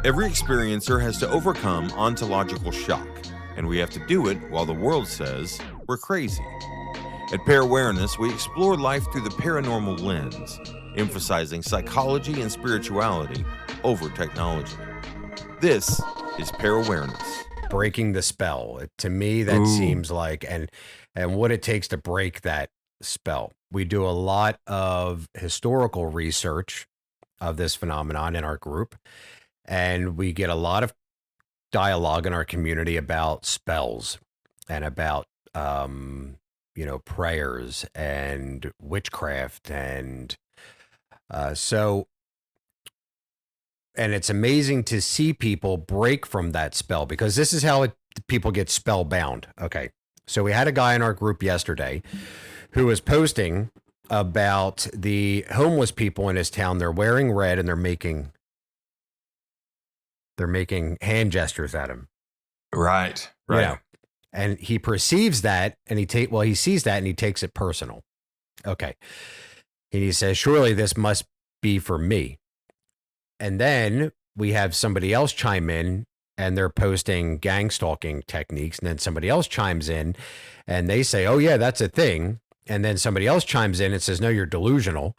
Every experiencer has to overcome ontological shock, and we have to do it while the world says we're crazy. At Parawareness, we explore life through the paranormal lens, emphasizing psychology and spirituality over technology. This is Parawareness. Breaking the spell. To me, that seems like, and what it takes to break that spell. We do a lot of historical research of this phenomenon in our group, and we get a lot of dialogue in our community about spells and about, prayers and witchcraft. And and it's amazing to see people break from that spell, because this is how people get spellbound. Okay. So we had a guy in our group yesterday who was posting about the homeless people in his town. They're wearing red and they're making hand gestures at him. Right. You know, and he perceives that, and he sees that and he takes it personal. Okay. And he says, surely this must be for me. And then we have somebody else chime in, and they're posting gang stalking techniques. And then somebody else chimes in and they say, oh yeah, that's a thing. And then somebody else chimes in and says, no, you're delusional,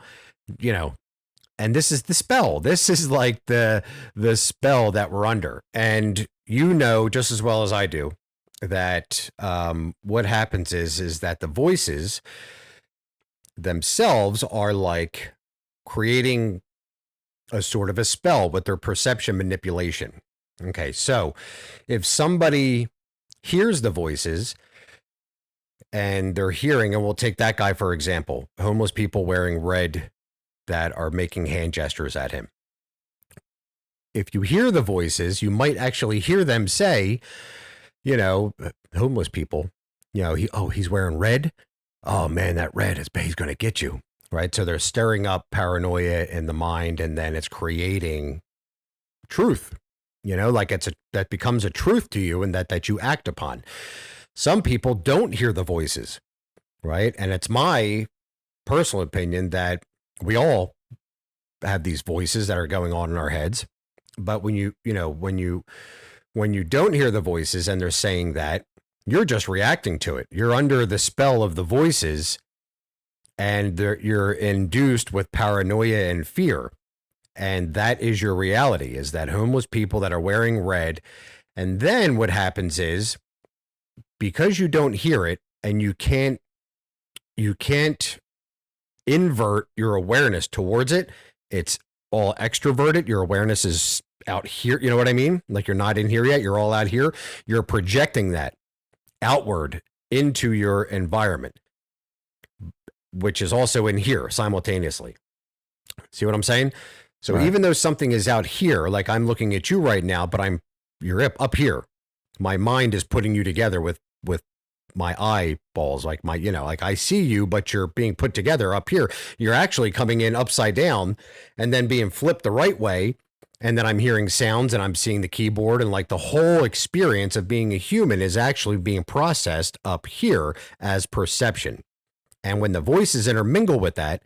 and this is the spell. This is like the spell that we're under. And just as well as I do, that what happens is that the voices themselves are like creating a sort of a spell with their perception manipulation. Okay, so if somebody hears the voices and they're hearing, and we'll take that guy for example, homeless people wearing red that are making hand gestures at him. If you hear the voices, you might actually hear them say, homeless people, he's wearing red. Oh man, that red he's going to get you. Right. So they're stirring up paranoia in the mind, and then it's creating truth, that becomes a truth to you, and that you act upon. Some people don't hear the voices. Right. And it's my personal opinion that we all have these voices that are going on in our heads. But when you don't hear the voices and they're saying that, you're just reacting to it. You're under the spell of the voices, and you're induced with paranoia and fear. And that is your reality, is that homeless people that are wearing red. And then what happens is, because you don't hear it and you can't invert your awareness towards it, it's all extroverted. Your awareness is out here. You know what I mean? Like, you're not in here yet. You're all out here. You're projecting that outward into your environment, which is also in here simultaneously. See what I'm saying? So right. Even though something is out here, like I'm looking at you right now, but you're up here. My mind is putting you together with my eyeballs, like like I see you, but you're being put together up here. You're actually coming in upside down and then being flipped the right way. And then I'm hearing sounds and I'm seeing the keyboard, and like the whole experience of being a human is actually being processed up here as perception. And when the voices intermingle with that,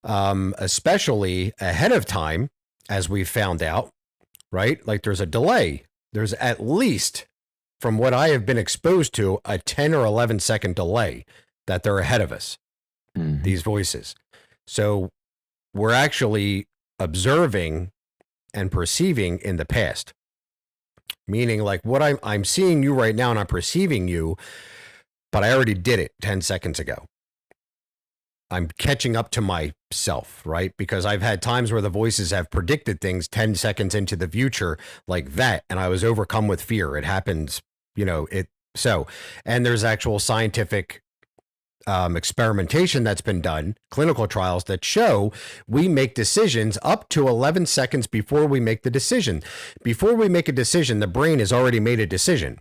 especially ahead of time, as we've found out, right? Like there's a delay. There's at least, from what I have been exposed to, a 10 or 11 second delay that they're ahead of us, these voices. So we're actually observing and perceiving in the past, meaning like what I'm seeing you right now and I'm perceiving you, but I already did it 10 seconds ago. I'm catching up to myself, right? Because I've had times where the voices have predicted things 10 seconds into the future like that, and I was overcome with fear. It happens, and there's actual scientific experimentation that's been done, clinical trials that show we make decisions up to 11 seconds before we make the decision. Before we make a decision, the brain has already made a decision.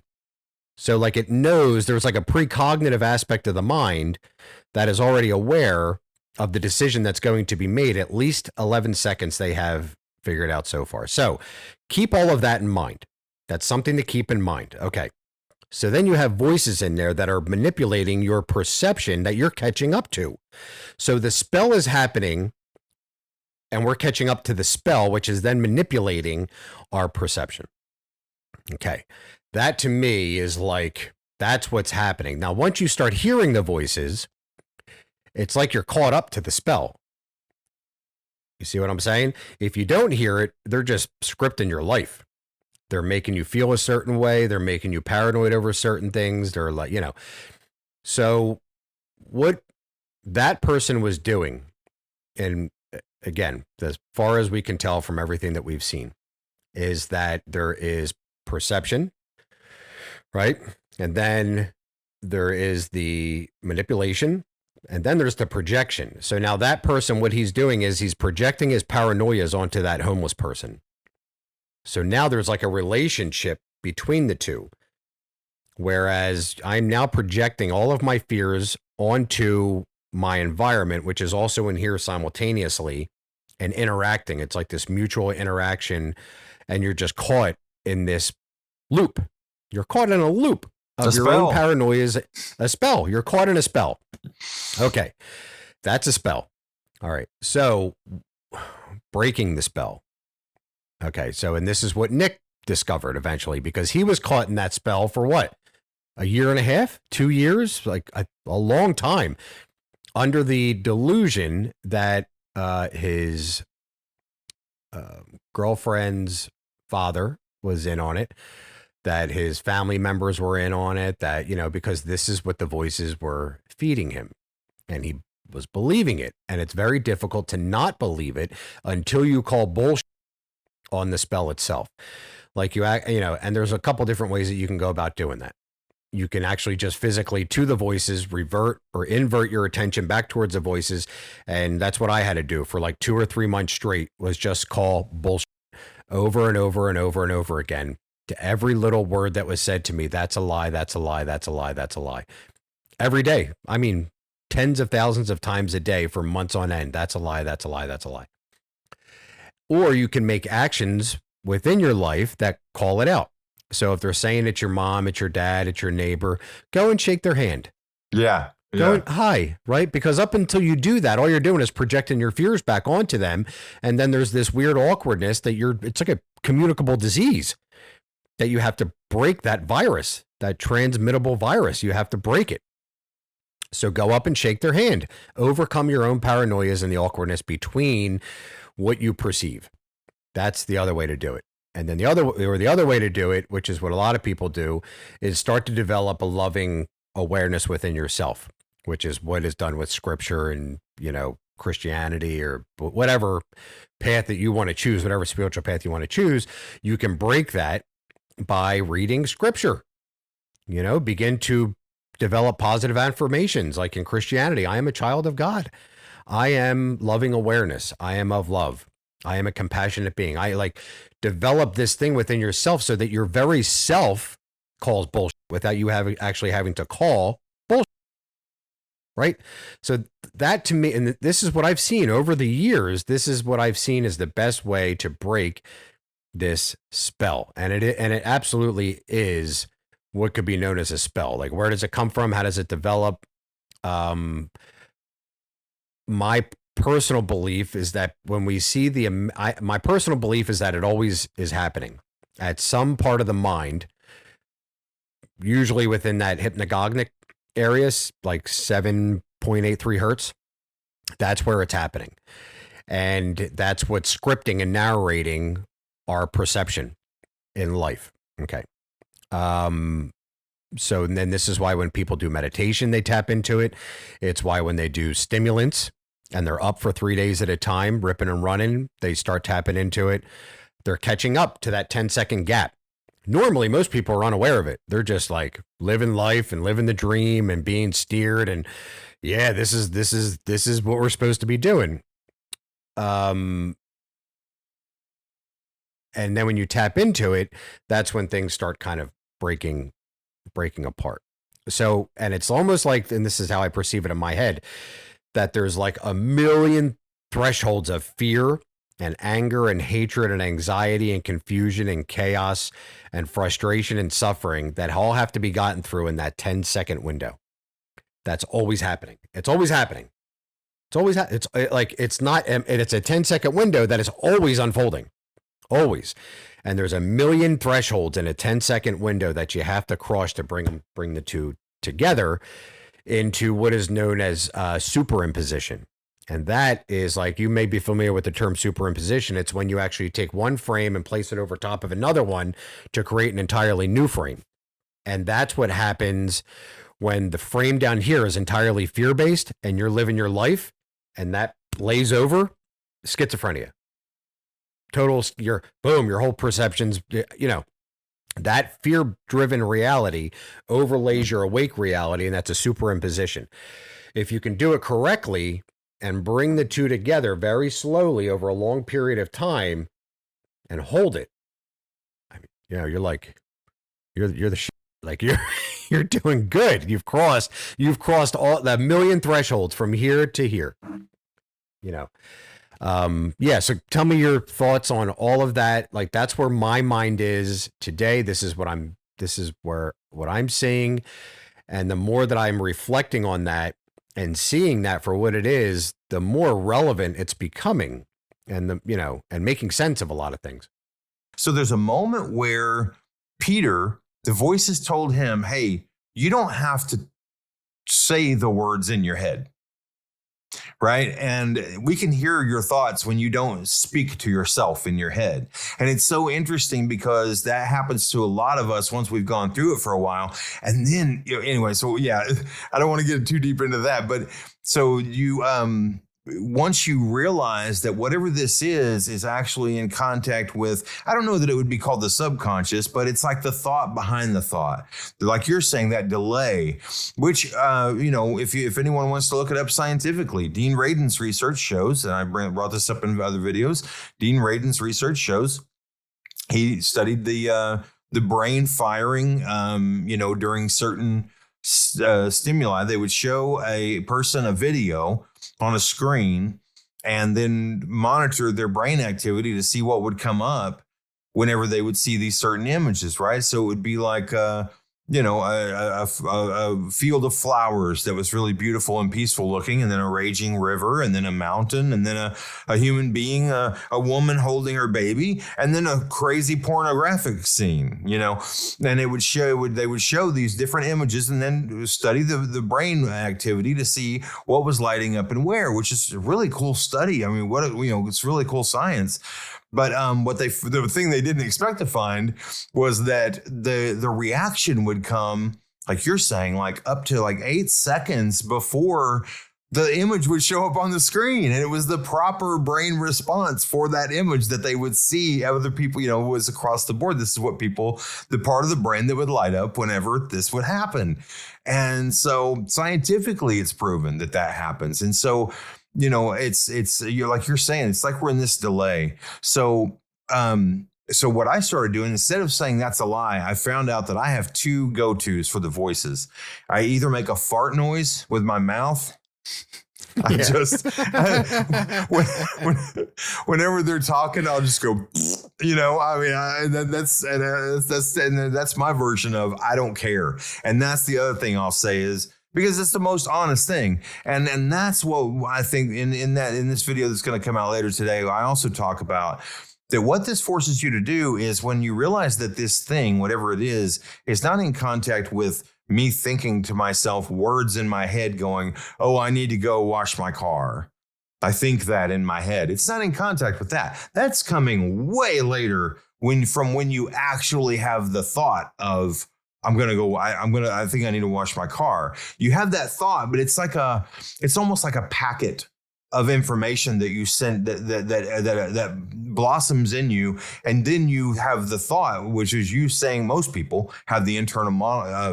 So like it knows, there's like a precognitive aspect of the mind that is already aware of the decision that's going to be made. At least 11 seconds they have figured out so far. So keep all of that in mind. That's something to keep in mind. Okay. So then you have voices in there that are manipulating your perception that you're catching up to. So the spell is happening and we're catching up to the spell, which is then manipulating our perception. Okay. That to me is like, that's what's happening. Now, once you start hearing the voices, it's like you're caught up to the spell. You see what I'm saying? If you don't hear it, they're just scripting your life. They're making you feel a certain way. They're making you paranoid over certain things. They're like, you know. So what that person was doing, and again, as far as we can tell from everything that we've seen, is that there is perception, right? And then there is the manipulation, and then there's the projection. So now that person, what he's doing is he's projecting his paranoias onto that homeless person. So now there's like a relationship between the two. Whereas I'm now projecting all of my fears onto my environment, which is also in here simultaneously, and interacting. It's like this mutual interaction, and you're just caught in this loop. You're caught in a loop of your own paranoias. A spell. You're caught in a spell. Okay. That's a spell. All right. So breaking the spell. Okay. So, and this is what Nick discovered eventually, because he was caught in that spell for what? A year and a half, 2 years, like a long time, under the delusion that his girlfriend's father was in on it, that his family members were in on it, that, you know, because this is what the voices were feeding him, and he was believing it. And it's very difficult to not believe it until you call bullshit on the spell itself. Like you know, and there's a couple different ways that you can go about doing that. You can actually just physically to the voices revert or invert your attention back towards the voices. And that's what I had to do for like 2 or 3 months straight, was just call bullshit over and over and over and over again to every little word that was said to me. That's a lie. That's a lie. That's a lie. That's a lie. Every day. I mean, tens of thousands of times a day for months on end. That's a lie. That's a lie. That's a lie. Or you can make actions within your life that call it out. So if they're saying it's your mom, it's your dad, it's your neighbor, go and shake their hand. Yeah. Go and hi, right? Because up until you do that, all you're doing is projecting your fears back onto them. And then there's this weird awkwardness that it's like a communicable disease that you have to break that virus, that transmittable virus. You have to break it. So go up and shake their hand, overcome your own paranoias and the awkwardness between what you perceive. That's the other way to do it. And then the other way to do it, which is what a lot of people do, is start to develop a loving awareness within yourself, which is what is done with scripture and, you know, Christianity or whatever path that you want to choose, whatever spiritual path you want to choose. You can break that by reading scripture, you know, begin to develop positive affirmations. Like in Christianity, I am a child of God. I am loving awareness. I am of love. I am a compassionate being. I like develop this thing within yourself so that your very self calls bullshit without you actually having to call bullshit. Right. So that to me, and this is what I've seen over the years. This is what I've seen is the best way to break this spell. And it absolutely is what could be known as a spell. Like, where does it come from? How does it develop? My personal belief is that when we see my personal belief is that it always is happening at some part of the mind, usually within that hypnagogic areas, like 7.83 hertz. That's where it's happening. And that's what's scripting and narrating our perception in life. Okay. So then this is why when people do meditation, they tap into it. It's why when they do stimulants and they're up for 3 days at a time, ripping and running, they start tapping into it. They're catching up to that 10-second gap. Normally, most people are unaware of it. They're just like living life and living the dream and being steered. And yeah, this is what we're supposed to be doing. And then when you tap into it, that's when things start kind of breaking apart. So, and it's almost like, and this is how I perceive it in my head, that there's like a million thresholds of fear and anger and hatred and anxiety and confusion and chaos and frustration and suffering that all have to be gotten through in that 10-second window. That's always happening. It's always happening. It's always, it's like, it's not, and it's a 10-second window that is always unfolding, always. And there's a million thresholds in a 10-second window that you have to cross to bring the two together into what is known as superimposition. And that is, like, you may be familiar with the term superimposition. It's when you actually take one frame and place it over top of another one to create an entirely new frame. And that's what happens when the frame down here is entirely fear-based and you're living your life and that lays over schizophrenia. Total, your whole perceptions, that fear-driven reality overlays your awake reality, and that's a superimposition. If you can do it correctly and bring the two together very slowly over a long period of time and hold it, I mean, you're like, you're the shit. Like, you're doing good. You've crossed all the million thresholds from here to here. So tell me your thoughts on all of that. Like, that's where my mind is today. This is what I'm seeing. And the more that I'm reflecting on that and seeing that for what it is, the more relevant it's becoming, and and making sense of a lot of things. So there's a moment where Peter, the voices told him, hey, you don't have to say the words in your head, right? And we can hear your thoughts when you don't speak to yourself in your head. And it's so interesting because that happens to a lot of us once we've gone through it for a while. And then, anyway, so yeah, I don't want to get too deep into that, but so you, once you realize that whatever this is actually in contact with, I don't know that it would be called the subconscious, but it's like the thought behind the thought. Like you're saying, that delay, which, if anyone wants to look it up scientifically, Dean Radin's research shows, and I brought this up in other videos, Dean Radin's research shows, he studied the brain firing, during certain stimuli. They would show a person a video on a screen and then monitor their brain activity to see what would come up whenever they would see these certain images, right? So it would be like a field of flowers that was really beautiful and peaceful looking, and then a raging river, and then a mountain, and then a human being, a woman holding her baby, and then a crazy pornographic scene, and they would show these different images and then study the brain activity to see what was lighting up and where, which is a really cool study. I mean, it's really cool science. But the thing they didn't expect to find was that the reaction would come, like you're saying, like up to like 8 seconds before the image would show up on the screen. And it was the proper brain response for that image that they would see. Other people, was across the board. This is what the part of the brain that would light up whenever this would happen. And so scientifically, it's proven that happens. And so, it's you're like you're saying, it's like we're in this delay. So what I started doing, instead of saying that's a lie, I found out that I have two go-tos for the voices. I either make a fart noise with my mouth. Whenever they're talking, I'll just go, that's my version of I don't care. And that's the other thing I'll say is, because it's the most honest thing. And that's what I think in this video that's going to come out later today, I also talk about that what this forces you to do is when you realize that this thing, whatever it is not in contact with me thinking to myself words in my head going, oh, I need to go wash my car. I think that in my head. It's not in contact with that. That's coming way later from when you actually have the thought of, I think I need to wash my car. You have that thought, but it's almost like a packet of information that you send that blossoms in you. And then you have the thought, which is you saying, most people have the internal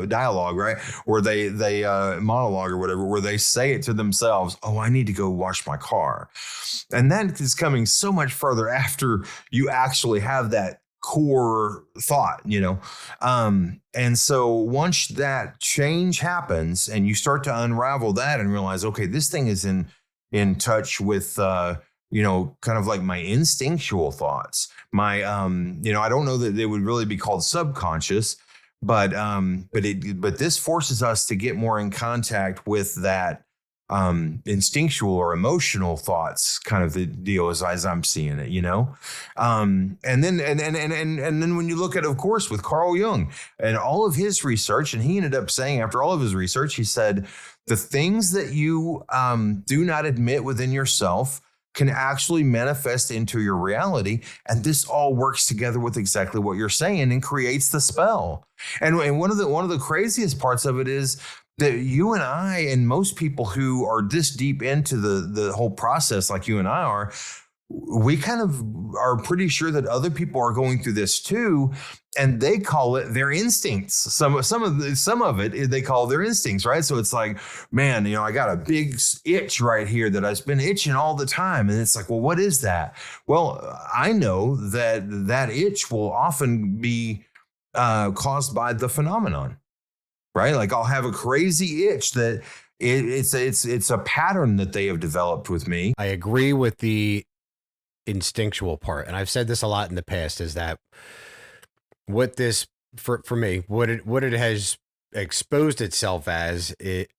dialogue, right? Where they monologue or whatever, where they say it to themselves, oh, I need to go wash my car. And that is coming so much further after you actually have that core thought, and so once that change happens and you start to unravel that and realize, okay, this thing is in touch with kind of like my instinctual thoughts, my I don't know that they would really be called subconscious, but this forces us to get more in contact with that instinctual or emotional thoughts, kind of the deal as I'm seeing it, and then when you look at, of course, with Carl Jung and all of his research, and he ended up saying, after all of his research, he said the things that you do not admit within yourself can actually manifest into your reality. And this all works together with exactly what you're saying and creates the spell. And one of the craziest parts of it is that you and I, and most people who are this deep into the whole process, like you and I are, we kind of are pretty sure that other people are going through this too, and they call it their instincts. Some of it they call their instincts, right? So it's like, man, I got a big itch right here that I've been itching all the time, and it's like, well, what is that? Well, I know that itch will often be caused by the phenomenon, right? Like I'll have a crazy itch that it's a pattern that they have developed with me. I agree with the instinctual part, and I've said this a lot in the past, is that what this for me, what it has exposed itself as, it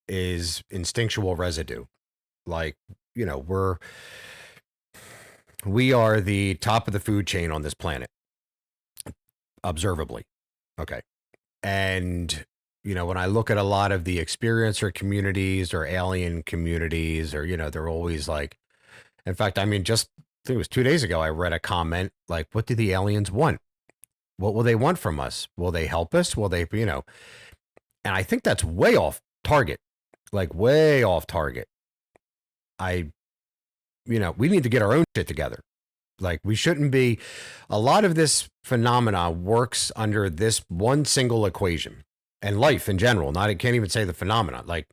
is instinctual residue. Like, we are the top of the food chain on this planet, observably. Okay. And when I look at a lot of the experiencer communities or alien communities, or they're always like, in fact, I think it was 2 days ago, I read a comment like, what do the aliens want? What will they want from us? Will they help us? Will they, and I think that's way off target, like way off target. We need to get our own shit together. Like, we shouldn't be, a lot of this phenomena works under this one single equation, and life in general, I can't even say the phenomena, like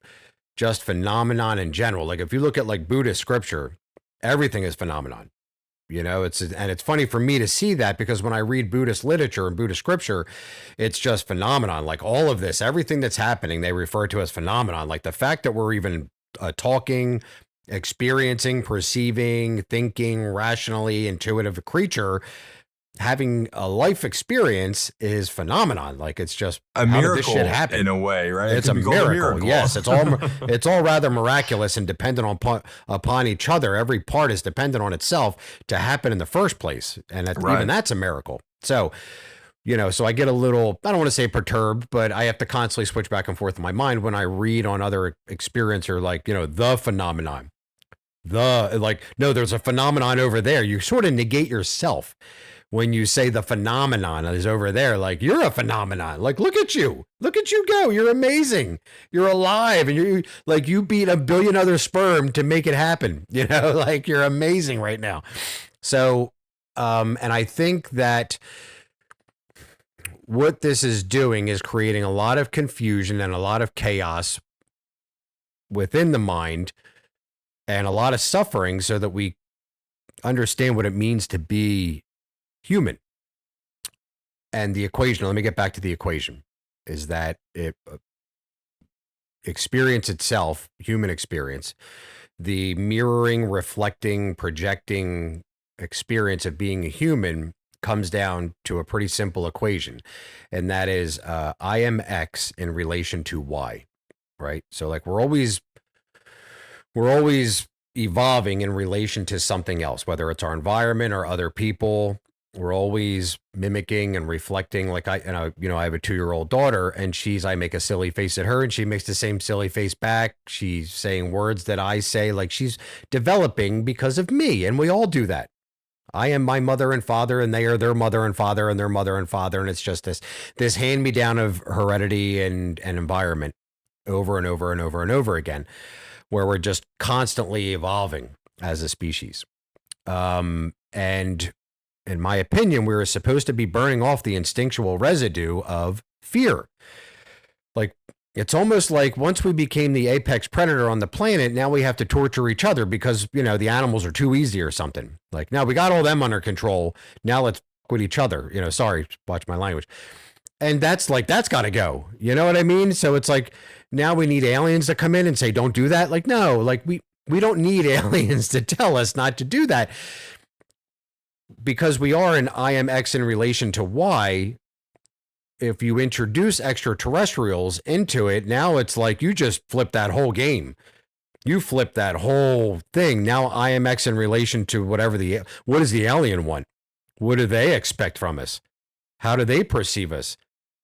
just phenomenon in general. Like if you look at like Buddhist scripture, everything is phenomenon. It's funny for me to see that, because when I read Buddhist literature and Buddhist scripture, it's just phenomenon. Like all of this, everything that's happening, they refer to as phenomenon. Like the fact that we're even talking, experiencing, perceiving, thinking, rationally intuitive creature, having a life experience is phenomenon. Like it's just a how miracle did this shit happen? In a way, right? It's a miracle. Yes, it's all rather miraculous and dependent upon each other. Every part is dependent on itself to happen in the first place, and even that's a miracle. So, so I get a little, I don't want to say perturbed, but I have to constantly switch back and forth in my mind when I read on other experiencer, like the phenomenon. No, there's a phenomenon over there. You sort of negate yourself when you say the phenomenon is over there. Like, you're a phenomenon. Like, look at you go. You're amazing. You're alive. And you beat a billion other sperm to make it happen. Like you're amazing right now. So, and I think that what this is doing is creating a lot of confusion and a lot of chaos within the mind, and a lot of suffering, so that we understand what it means to be human. And the equation, let me get back to the equation, is that experience itself, human experience, the mirroring, reflecting, projecting experience of being a human comes down to a pretty simple equation. And that is I am X in relation to Y, right? So like we're always evolving in relation to something else, whether it's our environment or other people. We're always mimicking and reflecting. Like I have a 2-year-old daughter, and I make a silly face at her and she makes the same silly face back. She's saying words that I say, like she's developing because of me. And we all do that. I am my mother and father, and they are their mother and father and their mother and father. And it's just this hand me down of heredity and environment over and over and over and over again, where we're just constantly evolving as a species. And in my opinion, we were supposed to be burning off the instinctual residue of fear. Like, it's almost like once we became the apex predator on the planet, now we have to torture each other because, the animals are too easy or something. Like, now we got all them under control. Now let's with each other, sorry, watch my language. And that's got to go. You know what I mean? So it's like, now we need aliens to come in and say, don't do that. Like, no, like we don't need aliens to tell us not to do that. Because we are an I am X in relation to Y. If you introduce extraterrestrials into it, now it's like you just flip that whole game. You flip that whole thing. Now I am X in relation to what does the alien want? What do they expect from us? How do they perceive us?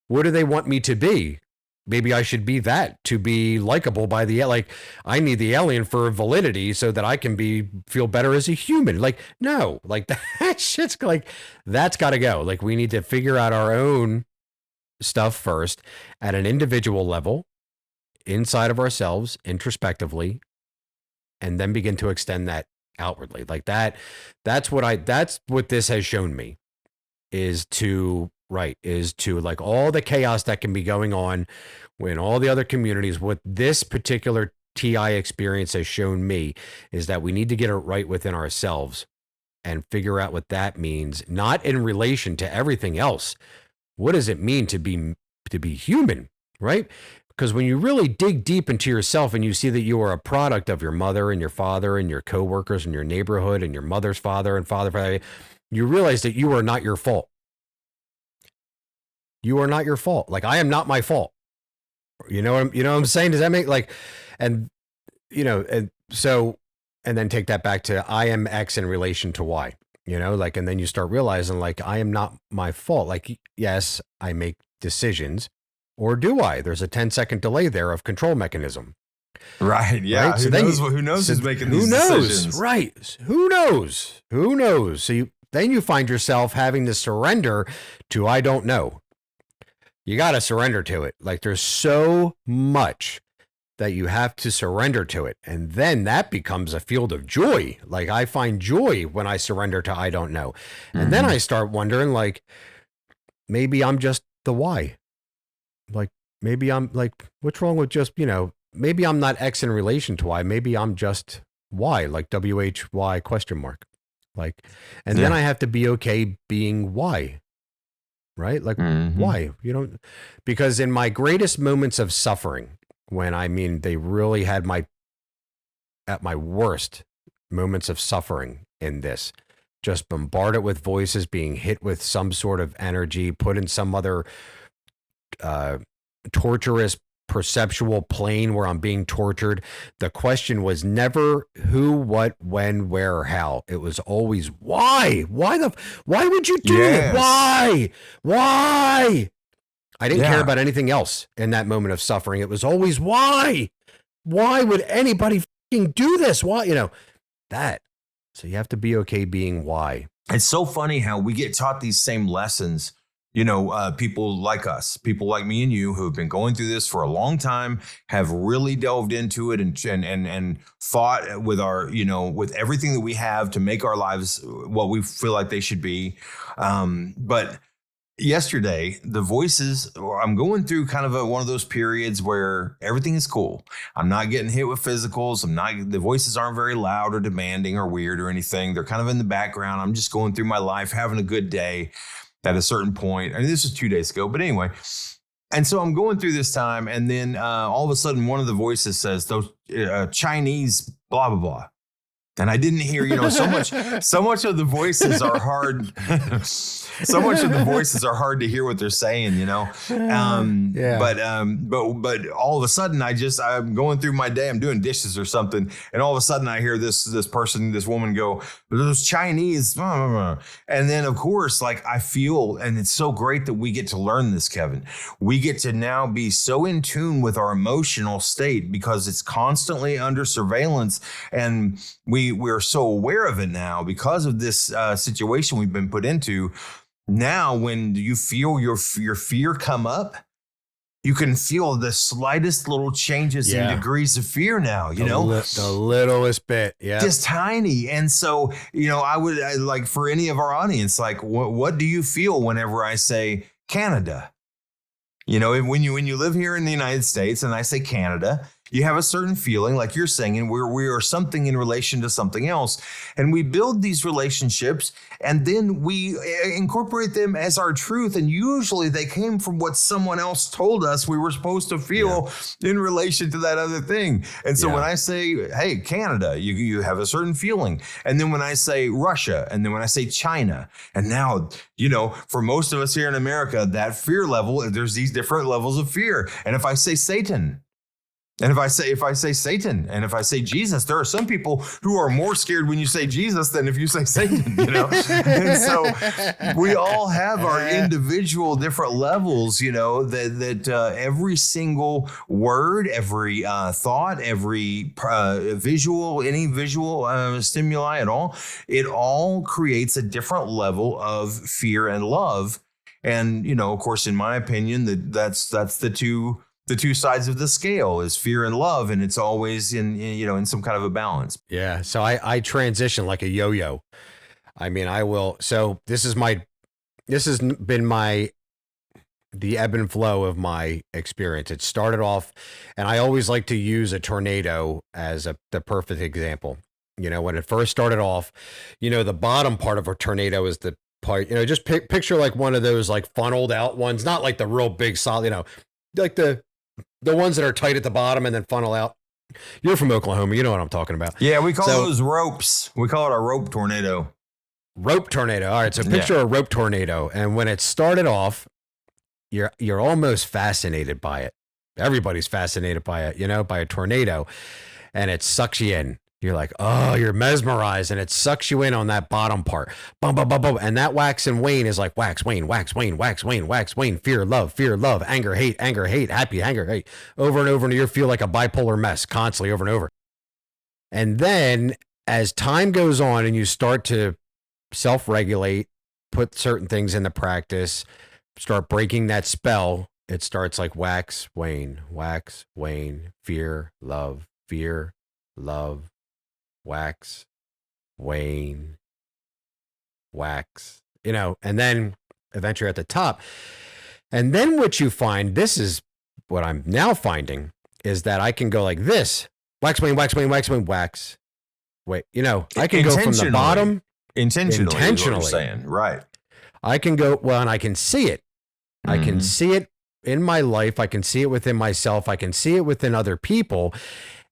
What do they want me to be? Maybe I should be that to be likable by I need the alien for validity so that I can feel better as a human. Like, no, like that shit's like, that's got to go. Like, we need to figure out our own stuff first at an individual level inside of ourselves, introspectively, and then begin to extend that outwardly. Like that's what this has shown me is to like all the chaos that can be going on in all the other communities. What this particular TI experience has shown me is that we need to get it right within ourselves and figure out what that means, not in relation to everything else. What does it mean to be human, right? Because when you really dig deep into yourself and you see that you are a product of your mother and your father and your coworkers and your neighborhood and your mother's father and father, you realize that you are not your fault. You are not your fault. Like, I am not my fault. You know what I'm saying? Does that make and then take that back to I am X in relation to Y, and then you start realizing like, I am not my fault. Like, yes, I make decisions, or do I? There's a 10-second delay there of control mechanism. Right. Yeah. Right? Who knows who's making these decisions? Right. Who knows? So then you find yourself having to surrender to, I don't know. You got to surrender to it. Like, there's so much that you have to surrender to it. And then that becomes a field of joy. Like, I find joy when I surrender to I don't know. And then I start wondering, like, maybe I'm just the why. Like, maybe I'm like, what's wrong with just, maybe I'm not X in relation to Y. Maybe I'm just Y, like WHY ? Like, and then I have to be okay being Y. Right? Like, why? Because in my greatest moments of suffering, when they really had at my worst moments of suffering in this, just bombarded with voices, being hit with some sort of energy, put in some other torturous perceptual plane where I'm being tortured. The question was never who, what, when, where, or how. It was always why. Why would you do it? Why? I didn't care about anything else in that moment of suffering. It was always why. Why would anybody fucking do this? Why? That. So you have to be okay being why. It's so funny how we get taught these same lessons. People like us, people like me and you who have been going through this for a long time, have really delved into it and fought with with everything that we have to make our lives what we feel like they should be. But yesterday, the voices, I'm going through kind of one of those periods where everything is cool. I'm not getting hit with physicals. The voices aren't very loud or demanding or weird or anything. They're kind of in the background. I'm just going through my life, having a good day. At a certain point, and this was 2 days ago, but anyway. And so I'm going through this time, and then all of a sudden, one of the voices says, "Those Chinese, blah blah blah," and I didn't hear, so much of the voices are hard. So much of the voices are hard to hear what they're saying, But all of a sudden, I'm going through my day, I'm doing dishes or something, and all of a sudden I hear this woman go, "Those Chinese," and then of course, like, I feel, and it's so great that we get to learn this, Kevin. We get to now be so in tune with our emotional state because it's constantly under surveillance, and we're so aware of it now because of this situation we've been put into. Now, when you feel your fear come up, you can feel the slightest little changes in degrees of fear now, the littlest bit. Yeah. Just tiny. And so, I would like, for any of our audience, like, what do you feel whenever I say Canada? When you live here in the United States and I say Canada, you have a certain feeling, like you're saying, and we are something in relation to something else. And we build these relationships and then we incorporate them as our truth. And usually they came from what someone else told us we were supposed to feel in relation to that other thing. And so when I say, hey, Canada, you have a certain feeling. And then when I say Russia, and then when I say China, and now, for most of us here in America, that fear level, there's these different levels of fear. And if I say Satan, And if I say Satan, and if I say Jesus, there are some people who are more scared when you say Jesus than if you say Satan, you know? And so we all have our individual different levels, you know, that every single word, every thought, every visual, any visual stimuli at all, it all creates a different level of fear and love. And, you know, of course, in my opinion, that's the two sides of the scale is fear and love. And it's always in some kind of a balance. Yeah. So I transition like a yo-yo. I mean, this has been the ebb and flow of my experience. It started off, and I always like to use a tornado as the perfect example. You know, when it first started off, you know, the bottom part of a tornado is the part, you know, just picture like one of those like funneled out ones, not like the real big solid, you know, like the ones that are tight at the bottom and then funnel out. You're from Oklahoma. You know what I'm talking about. Yeah, we call those ropes. We call it a rope tornado. Rope tornado. All right, so picture a rope tornado. And when it started off, you're almost fascinated by it. Everybody's fascinated by it, you know, by a tornado. And it sucks you in. You're like, oh, you're mesmerized, and it sucks you in on that bottom part. Bum, bum, bum, bum. And that wax and wane is like wax, wane, wax, wane, wax, wane, wax, wane, fear, love, anger, hate, happy, anger, hate, over and over. And you feel like a bipolar mess constantly over and over. And then as time goes on and you start to self-regulate, put certain things into practice, start breaking that spell, it starts like wax, wane, fear, love, wax, wane, wax, you know, and then eventually you're at the top. And then what you find, this is what I'm now finding, is that I can go like this, wax, wane, wax, wait, you know, I can go from the bottom. Intentionally. Is what you're saying. Right. I can go, well, and I can see it. I can see it in my life. I can see it within myself. I can see it within other people.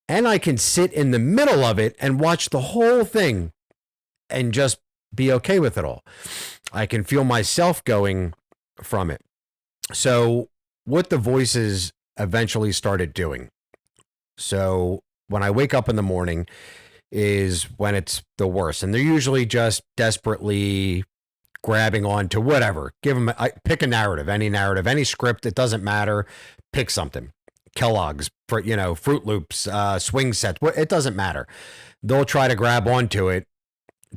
And I can sit in the middle of it and watch the whole thing and just be okay with it all. I can feel myself going from it. So what the voices eventually started doing. So when I wake up in the morning is when it's the worst. And they're usually just desperately grabbing on to whatever. Pick a narrative, any script. It doesn't matter. Pick something. Kellogg's, Fruit Loops, swing sets. It doesn't matter. They'll try to grab onto it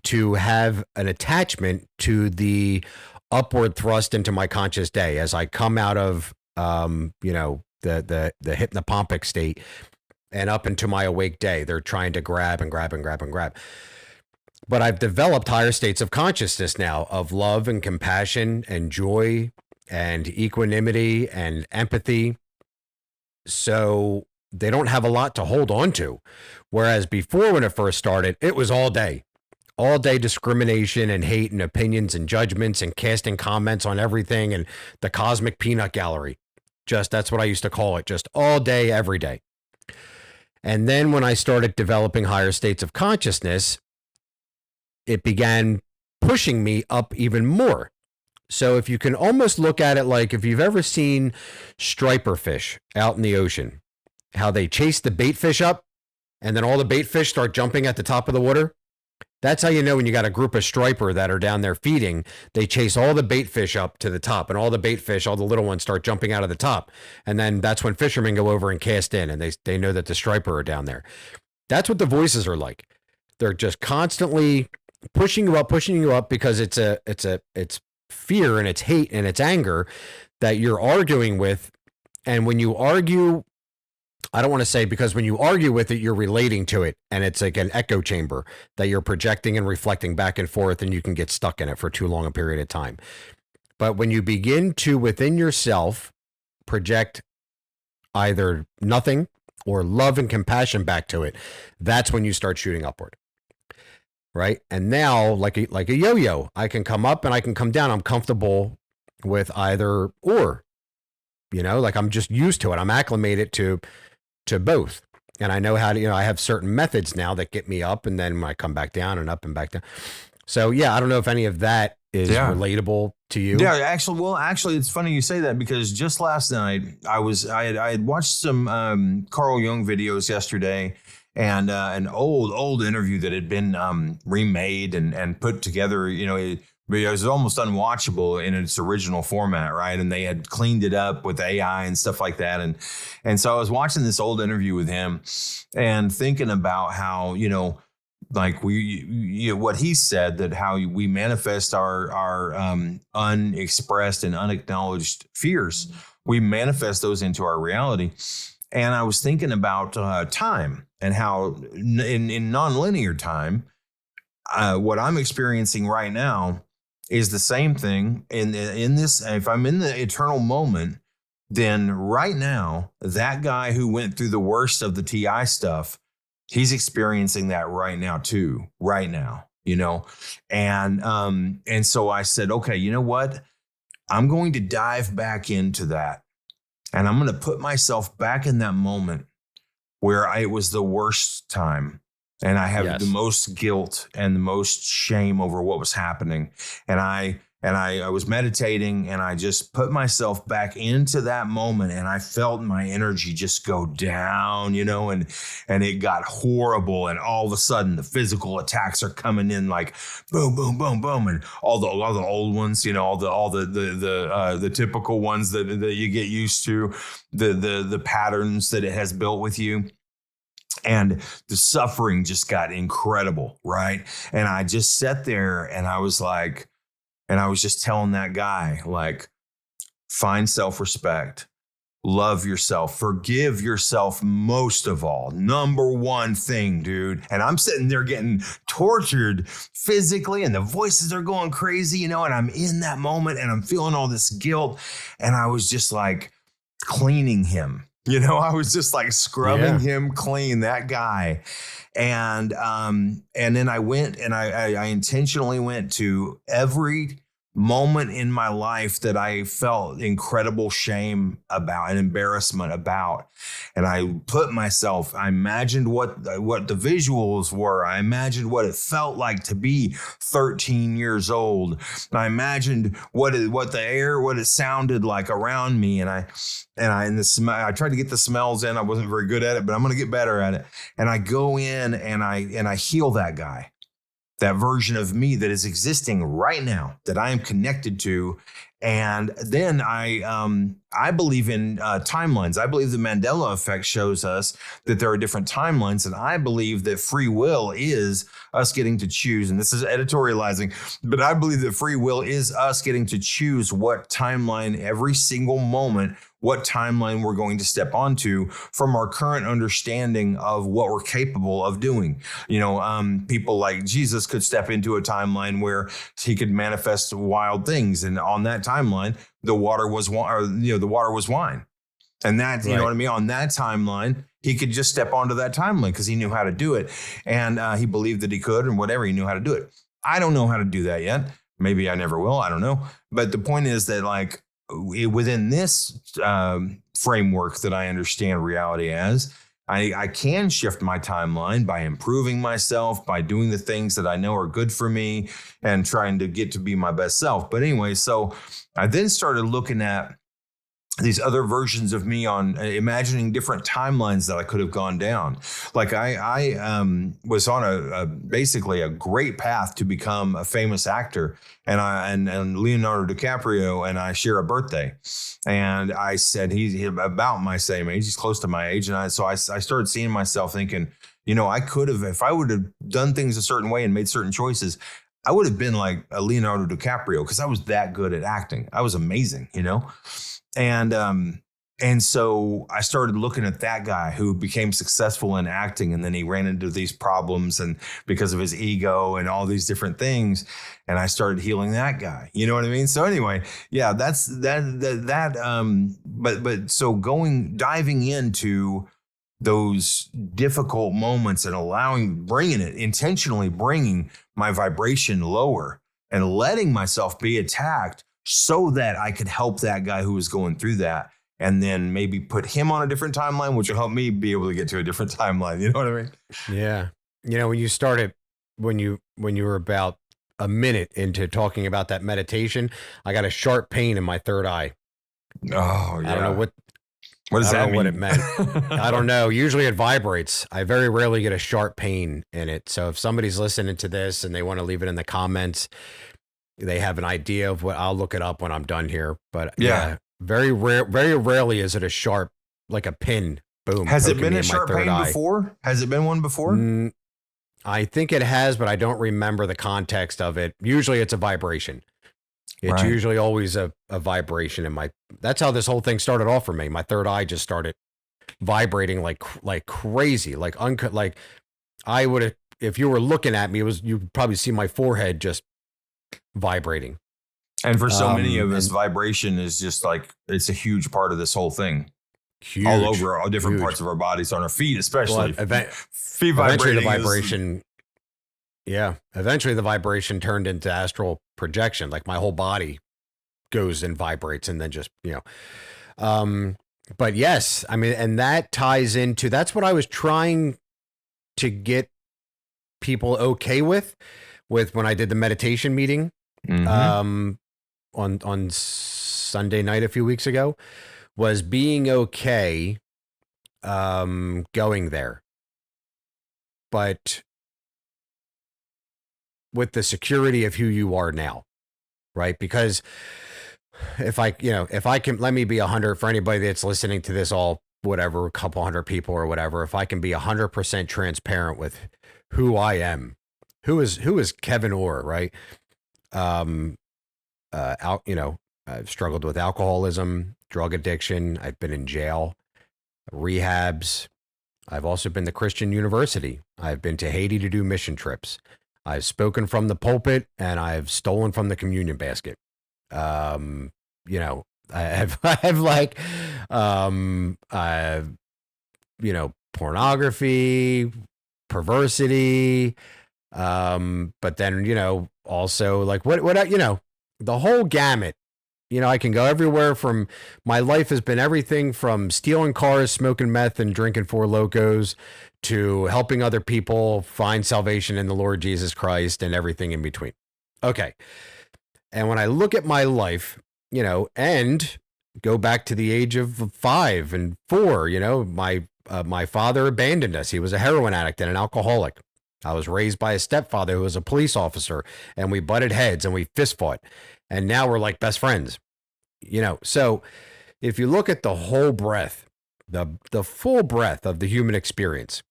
to have an attachment to the upward thrust into my conscious day as I come out of, the hypnopompic state and up into my awake day. They're trying to grab and grab and grab and grab. But I've developed higher states of consciousness now of love and compassion and joy and equanimity and empathy. So they don't have a lot to hold on to. Whereas before, when it first started, it was all day discrimination and hate and opinions and judgments and casting comments on everything and the cosmic peanut gallery. That's what I used to call it, just all day, every day. And then when I started developing higher states of consciousness, it began pushing me up even more. So if you can almost look at it like if you've ever seen striper fish out in the ocean, how they chase the bait fish up and then all the bait fish start jumping at the top of the water. That's how you know when you got a group of striper that are down there feeding. They chase all the bait fish up to the top and all the bait fish, all the little ones start jumping out of the top. And then that's when fishermen go over and cast in and they know that the striper are down there. That's what the voices are like. They're just constantly pushing you up because it's fear and it's hate and it's anger that you're arguing with. And when you argue, I don't want to say, because when you argue with it, you're relating to it and it's like an echo chamber that you're projecting and reflecting back and forth, and you can get stuck in it for too long a period of time. But when you begin to within yourself project either nothing or love and compassion back to it, that's when you start shooting upward. Right. And now, like a yo-yo, I can come up and I can come down. I'm comfortable with either or, like I'm just used to it. I'm acclimated to both. And I know how to, I have certain methods now that get me up, and then I come back down and up and back down. So, yeah, I don't know if any of that is relatable to you? Yeah, actually, it's funny you say that, because just last night I had watched some Carl Jung videos yesterday, and an old interview that had been remade and put together. It was almost unwatchable in its original format, right? And they had cleaned it up with AI and stuff like that. And so I was watching this old interview with him and thinking about how, like what he said, that how we manifest our unexpressed and unacknowledged fears. We manifest those into our reality. And I was thinking about time, and how in nonlinear time, what I'm experiencing right now is the same thing in this. If I'm in the eternal moment, then right now, that guy who went through the worst of the TI stuff, he's experiencing that right now too, right now, and so I said, okay, you know what? I'm going to dive back into that, and I'm going to put myself back in that moment where it was the worst time. And I have the most guilt and the most shame over what was happening. And I was meditating, and I just put myself back into that moment, and I felt my energy just go down, and it got horrible. And all of a sudden the physical attacks are coming in like boom, boom, boom, boom. And all the old ones, all the typical ones that you get used to, the patterns that it has built with you. And the suffering just got incredible, right? And I just sat there, and I was just telling that guy, like, find self-respect, love yourself, forgive yourself most of all. Number one thing, dude. And I'm sitting there getting tortured physically, and the voices are going crazy, and I'm in that moment, and I'm feeling all this guilt. And I was just like cleaning him. I was just like scrubbing him clean, that guy. And then I went, and I intentionally went to every moment in my life that I felt incredible shame about and embarrassment about. And I imagined what the visuals were. I imagined what it felt like to be 13 years old. I imagined what it sounded like around me. And I tried to get the smells in. I wasn't very good at it, but I'm going to get better at it. And I go in, and I heal that guy. That version of me that is existing right now, that I am connected to. And then I believe in timelines. I believe the Mandela effect shows us that there are different timelines. And I believe that free will is us getting to choose. And this is editorializing, but I believe that free will is us getting to choose what timeline every single moment, what timeline we're going to step onto from our current understanding of what we're capable of doing. People like Jesus could step into a timeline where he could manifest wild things. And on that timeline, the water was wine. And that, you know what I mean? On that timeline, he could just step onto that timeline because he knew how to do it. And he believed that he could, and whatever, he knew how to do it. I don't know how to do that yet. Maybe I never will. I don't know. But the point is that, like, within this framework that I understand reality as, I can shift my timeline by improving myself, by doing the things that I know are good for me, and trying to get to be my best self. But anyway, so I then started looking at these other versions of me, on imagining different timelines that I could have gone down. Like I was on basically a great path to become a famous actor, and Leonardo DiCaprio and I share a birthday, and I said he's about my same age, he's close to my age, and I started seeing myself thinking, I could have, if I would have done things a certain way and made certain choices, I would have been like a Leonardo DiCaprio, because I was that good at acting. I was amazing, And so I started looking at that guy who became successful in acting, and then he ran into these problems, and because of his ego and all these different things, and I started healing that guy. You know what I mean? So anyway, yeah, that's that. But so diving into those difficult moments and intentionally bringing my vibration lower and letting myself be attacked so that I could help that guy who was going through that, and then maybe put him on a different timeline, which will help me be able to get to a different timeline. You know what I mean? Yeah. When you started, when you were about a minute into talking about that meditation, I got a sharp pain in my third eye. Oh, yeah. I don't know what does that mean? What it meant. I don't know. Usually it vibrates. I very rarely get a sharp pain in it. So if somebody's listening to this and they want to leave it in the comments, they have an idea of what, I'll look it up when I'm done here. But yeah, very rarely is it a sharp, like a pin. Boom. Has it been a sharp pain before? Has it been one before? I think it has, but I don't remember the context of it. Usually it's a vibration. It's usually always a vibration in my, that's how this whole thing started off for me. My third eye just started vibrating like crazy, like I would have, if you were looking at me, you'd probably see my forehead just vibrating. And for so many of us, vibration is just like, it's a huge part of this whole thing. Huge, all over all different parts of our bodies, on our feet, especially. Feet vibrating. Eventually the vibration turned into astral projection. Like my whole body goes and vibrates and then just, but yes, I mean, and that ties into, that's what I was trying to get people okay with when I did the meditation meeting, on Sunday night, a few weeks ago, was being okay, going there, but with the security of who you are now, right? Because if I can, let me be 100 for anybody that's listening to this, all whatever, a couple hundred people or whatever, if I can be 100% transparent with who I am, who is Kevin Orr, right? I've struggled with alcoholism, drug addiction. I've been in jail, rehabs. I've also been to Christian University. I've been to Haiti to do mission trips. I've spoken from the pulpit and I've stolen from the communion basket. I have pornography, perversity. But then, also like the whole gamut. I can go everywhere from, my life has been everything from stealing cars, smoking meth, and drinking Four Locos to helping other people find salvation in the Lord Jesus Christ and everything in between. Okay. And when I look at my life, and go back to the age of 5 and 4, my father abandoned us. He was a heroin addict and an alcoholic. I was raised by a stepfather who was a police officer, and we butted heads and we fist fought. And now we're like best friends, So if you look at the whole breadth, the full breadth of the human experience,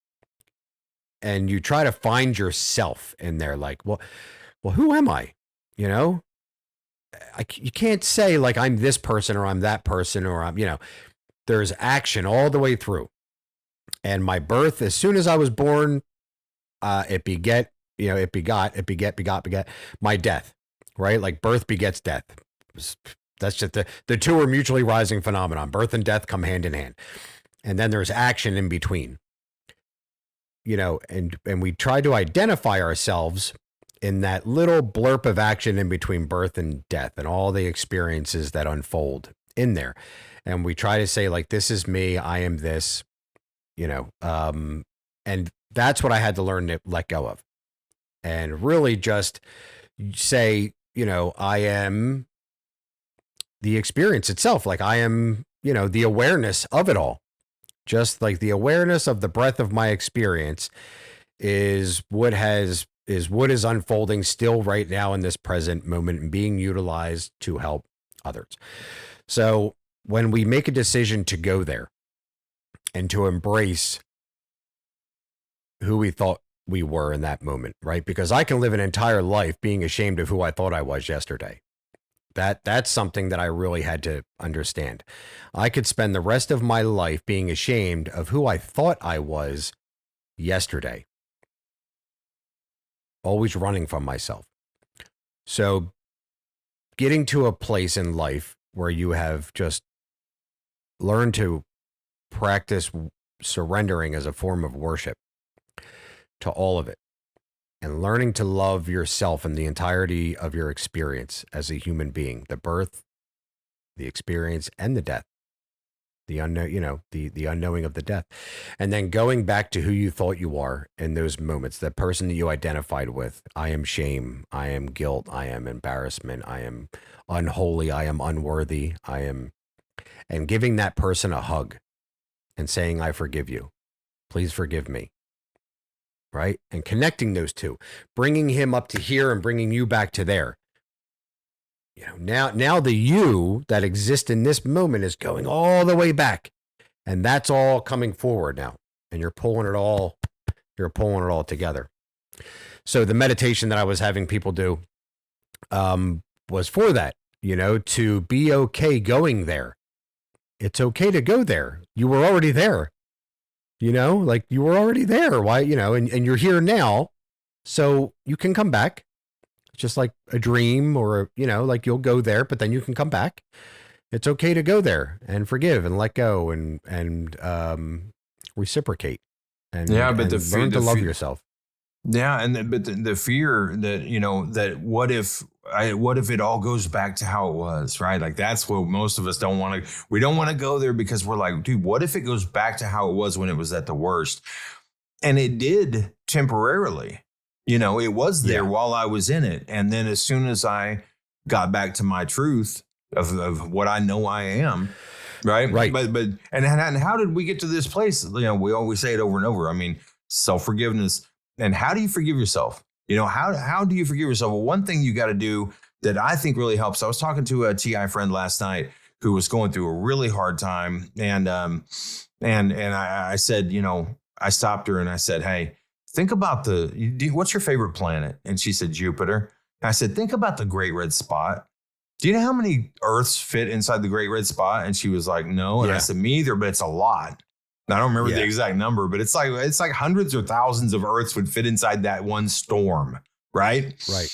and you try to find yourself in there, like, well, who am I? You can't say like I'm this person or I'm that person or I'm, there's action all the way through. And my birth, as soon as I was born, it begat my death, right? Like birth begets death. That's just the two are mutually rising phenomenon. Birth and death come hand in hand. And then there's action in between, and we try to identify ourselves in that little blurb of action in between birth and death and all the experiences that unfold in there. And we try to say like, this is me, I am this, and that's what I had to learn to let go of and really just say, I am the experience itself. Like I am, the awareness of it all. Just like the awareness of the breadth of my experience is what is unfolding still right now in this present moment and being utilized to help others. So when we make a decision to go there and to embrace who we thought we were in that moment, right? Because I can live an entire life being ashamed of who I thought I was yesterday. That's something that I really had to understand. I could spend the rest of my life being ashamed of who I thought I was yesterday. Always running from myself. So getting to a place in life where you have just learned to practice surrendering as a form of worship to all of it, and learning to love yourself and the entirety of your experience as a human being, the birth, the experience, and the death, the unknown, the unknowing of the death. And then going back to who you thought you are in those moments, the person that you identified with. I am shame. I am guilt. I am embarrassment. I am unholy. I am unworthy. And giving that person a hug and saying, I forgive you. Please forgive me. Right? And connecting those two, bringing him up to here and bringing you back to there. Now the you that exists in this moment is going all the way back, and that's all coming forward now, and you're pulling it all together. So the meditation that I was having people do was for that, to be okay going there. It's okay to go there. You were already there, like you were already there. Why, and you're here now, so you can come back. Just like a dream or, like you'll go there, but then you can come back. It's okay to go there and forgive and let go and reciprocate and learn to love yourself. Yeah. But the fear that, that what if it all goes back to how it was, right? Like that's what most of us don't want to, we don't want to go there because we're like, dude, what if it goes back to how it was when it was at the worst? And it did temporarily. It was there while I was in it. And then as soon as I got back to my truth of what I know I am, right? Right. But how did we get to this place? We always say it over and over. I mean, self-forgiveness. And how do you forgive yourself? How do you forgive yourself? Well, one thing you got to do that I think really helps. I was talking to a TI friend last night who was going through a really hard time. And I said, I stopped her and I said, hey, think about what's your favorite planet? And she said, Jupiter. And I said, think about the Great Red Spot. Do you know how many Earths fit inside the Great Red Spot? And she was like, no. And I said, me either, but it's a lot. And I don't remember the exact number, but it's like hundreds or thousands of Earths would fit inside that one storm. Right. Right.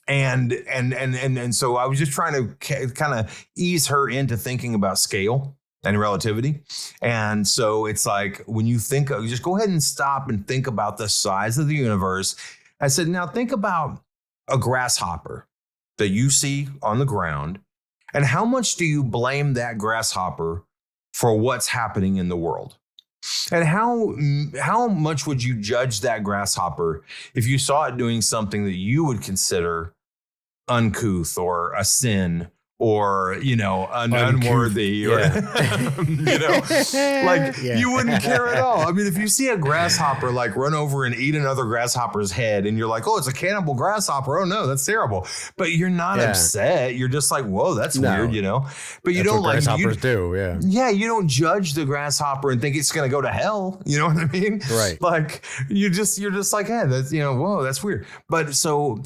And so I was just trying to kind of ease her into thinking about scale and relativity. And so it's like when you think of, just go ahead and stop and think about the size of the universe. I said, now think about a grasshopper that you see on the ground. And how much do you blame that grasshopper for what's happening in the world? And how much would you judge that grasshopper if you saw it doing something that you would consider uncouth or a sin or, unworthy or, you wouldn't care at all. I mean, if you see a grasshopper like run over and eat another grasshopper's head and you're like, oh, it's a cannibal grasshopper. Oh no, that's terrible. But you're not upset. You're just like, whoa, that's weird, but you don't like grasshoppers do. Yeah. Yeah. You don't judge the grasshopper and think it's going to go to hell. You know what I mean? Right. Like you're just like, hey, that's, whoa, that's weird. But so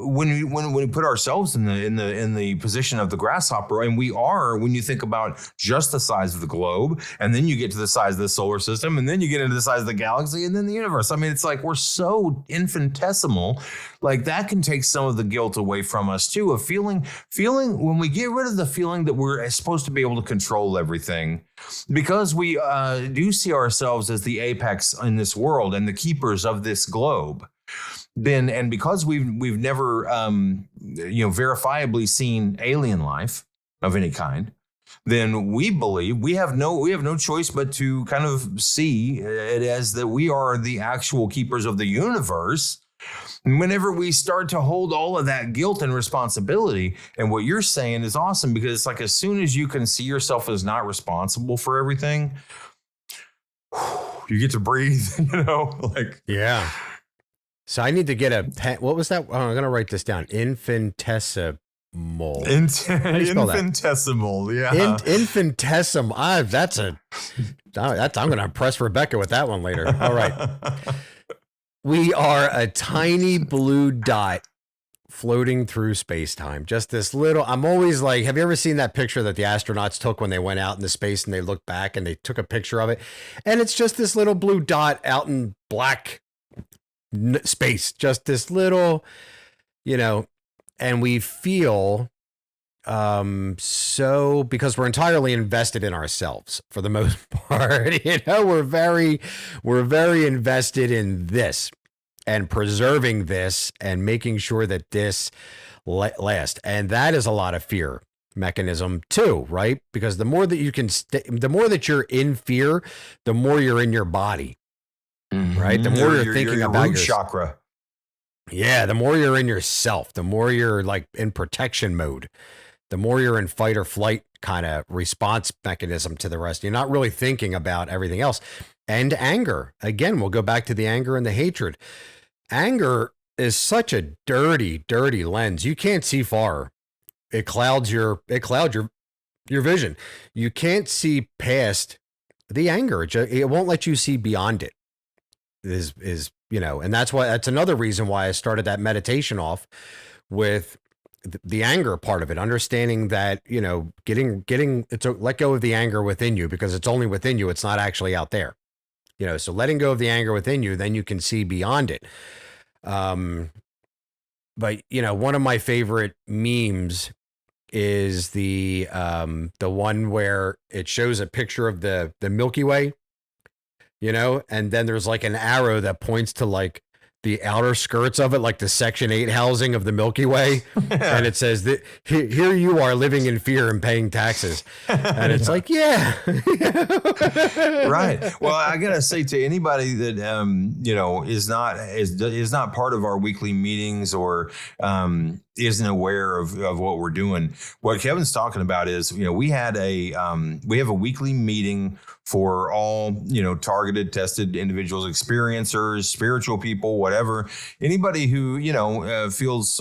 when we put ourselves in the position of the grasshopper, and we are, when you think about just the size of the globe, and then you get to the size of the solar system, and then you get into the size of the galaxy, and then the universe. I mean, it's like we're so infinitesimal, like that can take some of the guilt away from us too, of feeling when we get rid of the feeling that we're supposed to be able to control everything, because we do see ourselves as the apex in this world and the keepers of this globe. Then, and because we've never, verifiably seen alien life of any kind, then we believe we have no choice but to kind of see it as that we are the actual keepers of the universe. And whenever we start to hold all of that guilt and responsibility, and what you're saying is awesome, because it's like as soon as you can see yourself as not responsible for everything, you get to breathe, Yeah. So I need to get a pen. What was that? Oh, I'm going to write this down. Infinitesimal. Infinitesimal. Yeah. Infinitesimal. I'm going to impress Rebecca with that one later. All right. We are a tiny blue dot floating through space-time. Just this little, I'm always like, have you ever seen that picture that the astronauts took when they went out into space and they looked back and they took a picture of it? And it's just this little blue dot out in black space, just this little, and we feel so, because we're entirely invested in ourselves for the most part, we're very invested in this and preserving this and making sure that this lasts. And that is a lot of fear mechanism too, right? Because the more that you can, the more that you're in fear, the more you're in your body, right? The more you're thinking your about root chakra. Yeah, the more you're in yourself, the more you're like in protection mode, the more you're in fight or flight kind of response mechanism to the rest. You're not really thinking about everything else. And anger, again, we'll go back to the anger and the hatred. Anger is such a dirty, dirty lens. You can't see far. It clouds your vision. You can't see past the anger. It won't let you see beyond it. Is and that's another reason why I started that meditation off with the anger part of it, understanding that, getting let go of the anger within you, because it's only within you. It's not actually out there, so letting go of the anger within you, then you can see beyond it. But one of my favorite memes is the one where it shows a picture of the Milky Way, and then there's like an arrow that points to like the outer skirts of it, like the Section 8 housing of the Milky Way. And it says that here you are living in fear and paying taxes. And it's like, yeah. Right. Well, I got to say to anybody that, is not part of our weekly meetings or isn't aware of what we're doing, what Kevin's talking about is, we have a weekly meeting for all, targeted, tested individuals, experiencers, spiritual people, whatever, anybody who, feels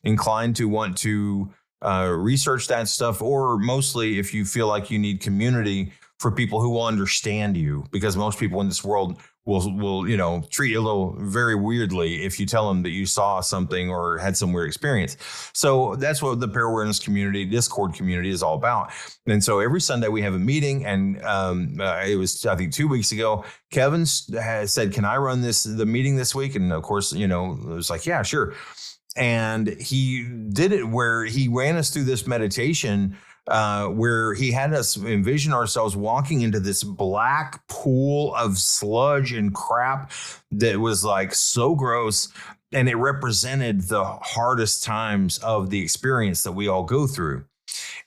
inclined to want to research that stuff, or mostly if you feel like you need community for people who will understand you, because most people in this world will treat you a little very weirdly if you tell them that you saw something or had some weird experience. So that's what the Parawareness community, Discord community is all about. And so every Sunday we have a meeting, and it was, I think, 2 weeks ago, Kevin has said, can I run the meeting this week? And of course, it was like, yeah, sure. And he did it where he ran us through this meditation where he had us envision ourselves walking into this black pool of sludge and crap that was like so gross. And it represented the hardest times of the experience that we all go through.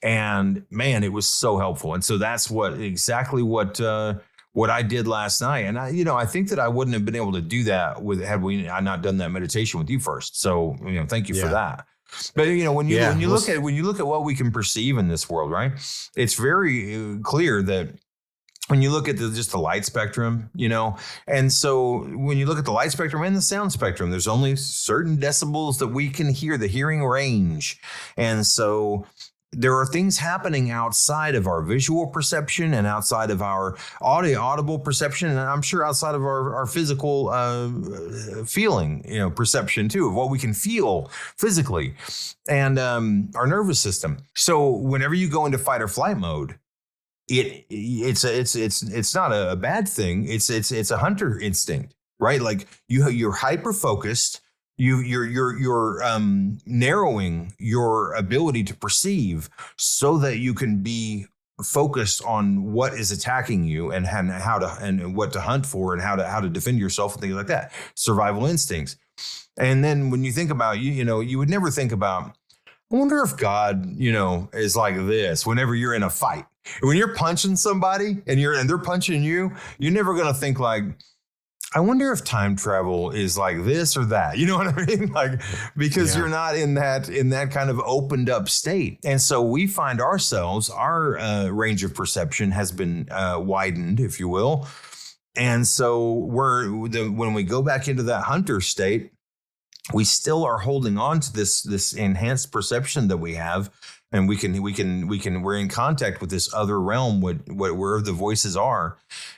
And man, it was so helpful. And so that's exactly what I did last night. And I think that I wouldn't have been able to do that had I not done that meditation with you first. So, thank you for that. But when you look at what we can perceive in this world, right? It's very clear that when you look at just the light spectrum, and so when you look at the light spectrum and the sound spectrum, there's only certain decibels that we can hear, the hearing range, and so there are things happening outside of our visual perception and outside of our audible perception, and I'm sure outside of our physical feeling, perception too, of what we can feel physically, and our nervous system. So whenever you go into fight or flight mode, it's not a bad thing. It's a hunter instinct, right? Like you're hyper focused. You're narrowing your ability to perceive so that you can be focused on what is attacking you and how to and what to hunt for and how to defend yourself and things like that. Survival instincts. And then when you think about you would never think about, I wonder if God, is like this whenever you're in a fight. When you're punching somebody and they're punching you, you're never going to think like, I wonder if time travel is like this or that. You know what I mean? Like, because you're not in that kind of opened up state. And so we find ourselves, our range of perception has been widened, if you will. And so when we go back into that hunter state, we still are holding on to this enhanced perception that we have. And we're in contact with this other realm, where the voices are.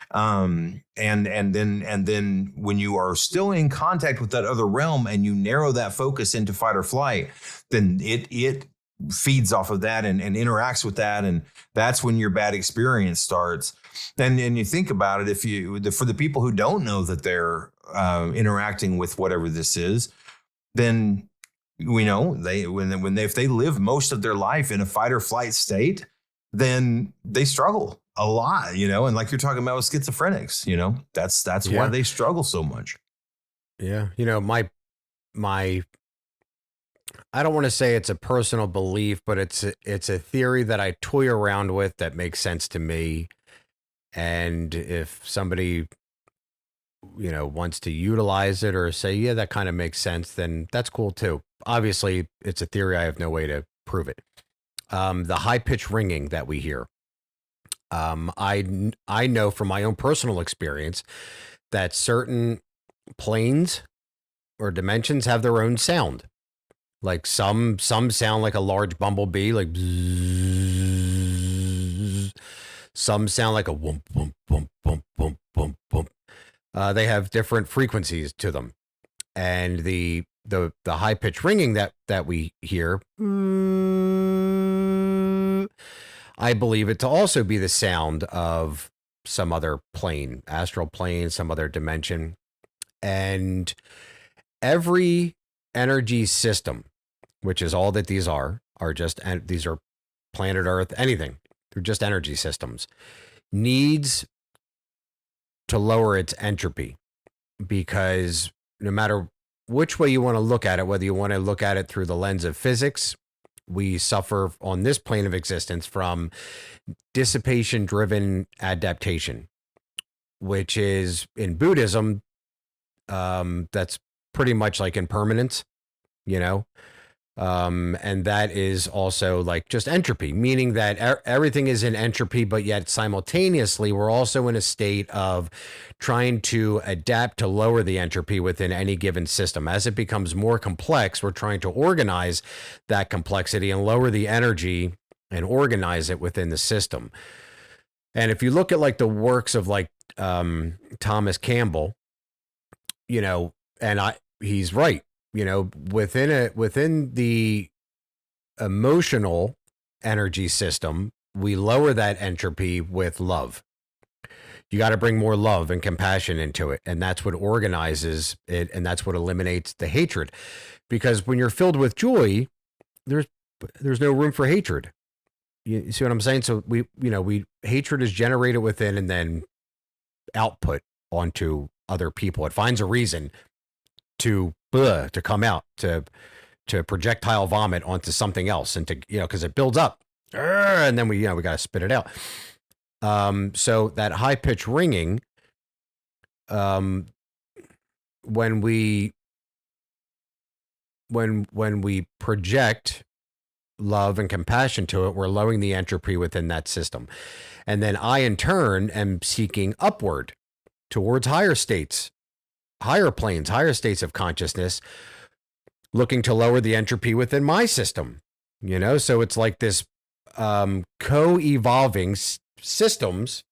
And then when you are still in contact with that other realm and you narrow that focus into fight or flight, then it feeds off of that and interacts with that. And that's when your bad experience starts. And you think about it, for the people who don't know that they're interacting with whatever this is, then we know if they live most of their life in a fight or flight state, then they struggle a lot, and like you're talking about with schizophrenics, that's why they struggle so much. Yeah. My I don't want to say it's a personal belief, but it's a theory that I toy around with that makes sense to me. And if somebody, wants to utilize it or say, yeah, that kind of makes sense, then that's cool too. Obviously, it's a theory. I have no way to prove it. The high pitched ringing that we hear. I know from my own personal experience that certain planes or dimensions have their own sound. Like some sound like a large bumblebee, like bzzz. Some sound like a whoomp, whoomp, whoomp, whoomp, whoomp, whoomp, whoomp. They have different frequencies to them, and the high pitched ringing that we hear, I believe it to also be the sound of some other plane, astral plane, some other dimension, and every energy system, which is all that these are just, and these are planet Earth, anything, they're just energy systems, needs to lower its entropy, because no matter which way you want to look at it, whether you want to look at it through the lens of physics, we suffer on this plane of existence from dissipation driven adaptation, which is in Buddhism, that's pretty much like impermanence, and that is also like just entropy, meaning that everything is in entropy, but yet simultaneously we're also in a state of trying to adapt to lower the entropy within any given system. As it becomes more complex, we're trying to organize that complexity and lower the energy and organize it within the system. And if you look at like the works of like Thomas Campbell, and he's right. Within the emotional energy system, we lower that entropy with love. You got to bring more love and compassion into it. And that's what organizes it. And that's what eliminates the hatred. Because when you're filled with joy, there's no room for hatred. You see what I'm saying? So hatred is generated within and then output onto other people. It finds a reason to come out, to projectile vomit onto something else, and to because it builds up, and then we got to spit it out. So that high pitch ringing, when we project love and compassion to it, we're lowering the entropy within that system, and then I in turn am seeking upward towards higher states, higher planes, higher states of consciousness, looking to lower the entropy within my system, so it's like this co-evolving systems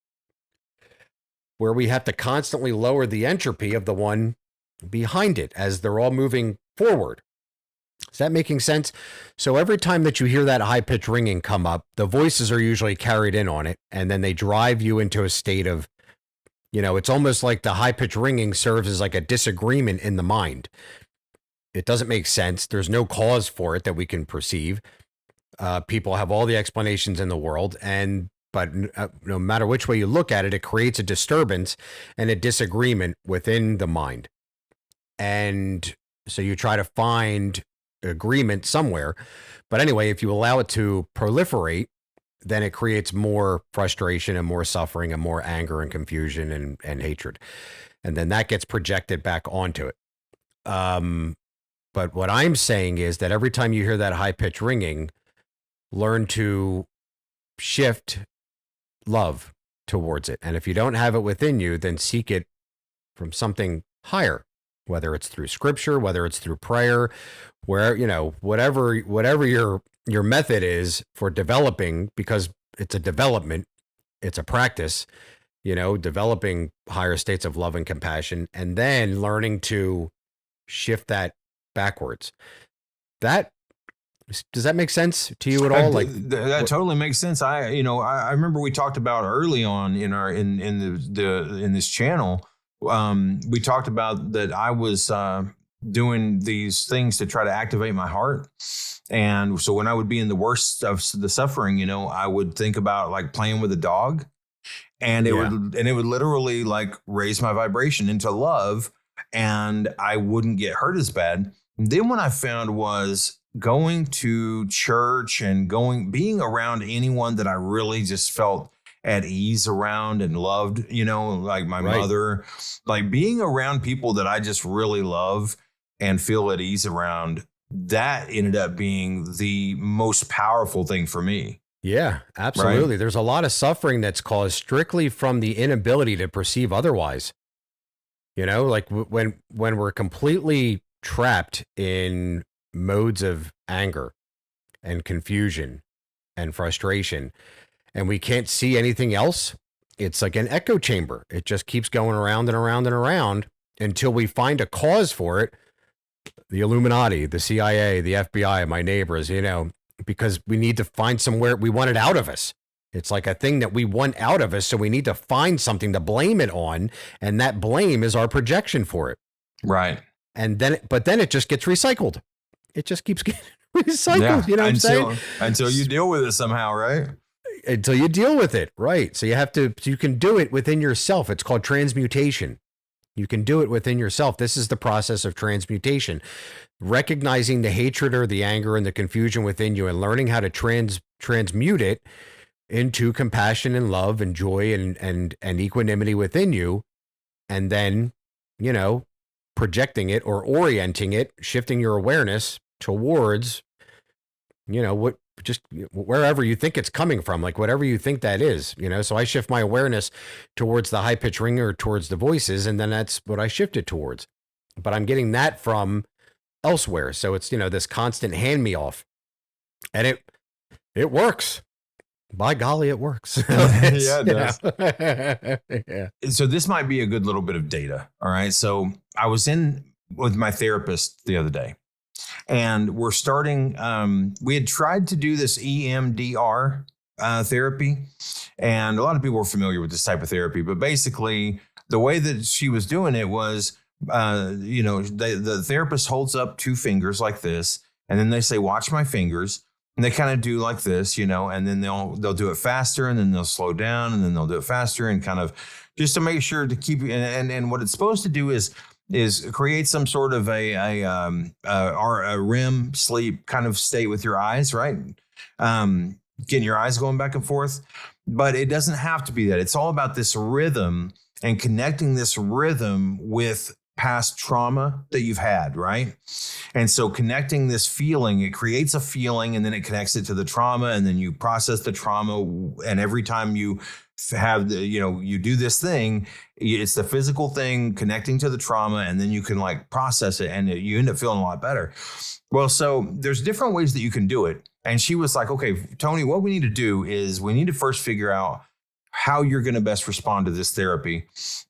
where we have to constantly lower the entropy of the one behind it as they're all moving forward. Is that making sense? So every time that you hear that high-pitched ringing come up, the voices are usually carried in on it, and then they drive you into a state of, it's almost like the high-pitched ringing serves as like a disagreement in the mind. It doesn't make sense. There's no cause for it that we can perceive. People have all the explanations in the world, but no matter which way you look at it, it creates a disturbance and a disagreement within the mind. And so you try to find agreement somewhere. But anyway, if you allow it to proliferate, then it creates more frustration and more suffering and more anger and confusion and hatred. And then that gets projected back onto it. But what I'm saying is that every time you hear that high-pitched ringing, learn to shift love towards it. And if you don't have it within you, then seek it from something higher, whether it's through scripture, whether it's through prayer, where, whatever your method is for developing, because it's a development, it's a practice, developing higher states of love and compassion, and then learning to shift that backwards. Does that make sense to you at all? That totally makes sense. I remember we talked about early on in this channel. We talked about that I was doing these things to try to activate my heart. And so when I would be in the worst of the suffering, I would think about like playing with a dog, and it would literally like raise my vibration into love, and I wouldn't get hurt as bad. And then what I found was going to church and being around anyone that I really just felt at ease around and loved, like my Right. mother, like being around people that I just really love and feel at ease around, that ended up being the most powerful thing for me. Yeah, absolutely. There's a lot of suffering that's caused strictly from the inability to perceive otherwise. Like when we're completely trapped in modes of anger and confusion and frustration, and we can't see anything else, it's like an echo chamber. It just keeps going around and around and around until we find a cause for it. The Illuminati, the CIA, the FBI, my neighbors, because we need to find somewhere we want it out of us. It's like a thing that we want out of us. So we need to find something to blame it on. And that blame is our projection for it. Right. But then it just gets recycled. It just keeps getting recycled. You know what I'm saying? Until you deal with it somehow, right? Until you deal with it. Right. So you can do it within yourself. It's called transmutation. You can do it within yourself. This is the process of transmutation. Recognizing the hatred or the anger and the confusion within you and learning how to transmute it into compassion and love and joy and equanimity within you. And then, projecting it or orienting it, shifting your awareness towards, wherever you think it's coming from, like whatever you think that is, so I shift my awareness towards the high pitch ring or towards the voices. And then that's what I shift it towards, but I'm getting that from elsewhere. So it's, this constant hand me off, and it works. By golly, it works. Yeah, it does. Yeah. So this might be a good little bit of data. All right. So I was in with my therapist the other day, and we're starting, we had tried to do this EMDR therapy, and a lot of people are familiar with this type of therapy, but basically the way that she was doing it was, the therapist holds up two fingers like this, and then they say, watch my fingers. And they kind of do like this, and then they'll do it faster, and then they'll slow down, and then they'll do it faster, and kind of just to make sure to keep and what it's supposed to do is create some sort of a REM sleep kind of state with your eyes, right? Getting your eyes going back and forth, but it doesn't have to be that. It's all about this rhythm and connecting this rhythm with past trauma that you've had, right? And so connecting this feeling, it creates a feeling, and then it connects it to the trauma, and then you process the trauma. And every time you have you do this thing, it's the physical thing connecting to the trauma, and then you can like process it, and you end up feeling a lot better. Well, so there's different ways that you can do it. And she was like, okay, Tony, what we need to do is we need to first figure out how you're going to best respond to this therapy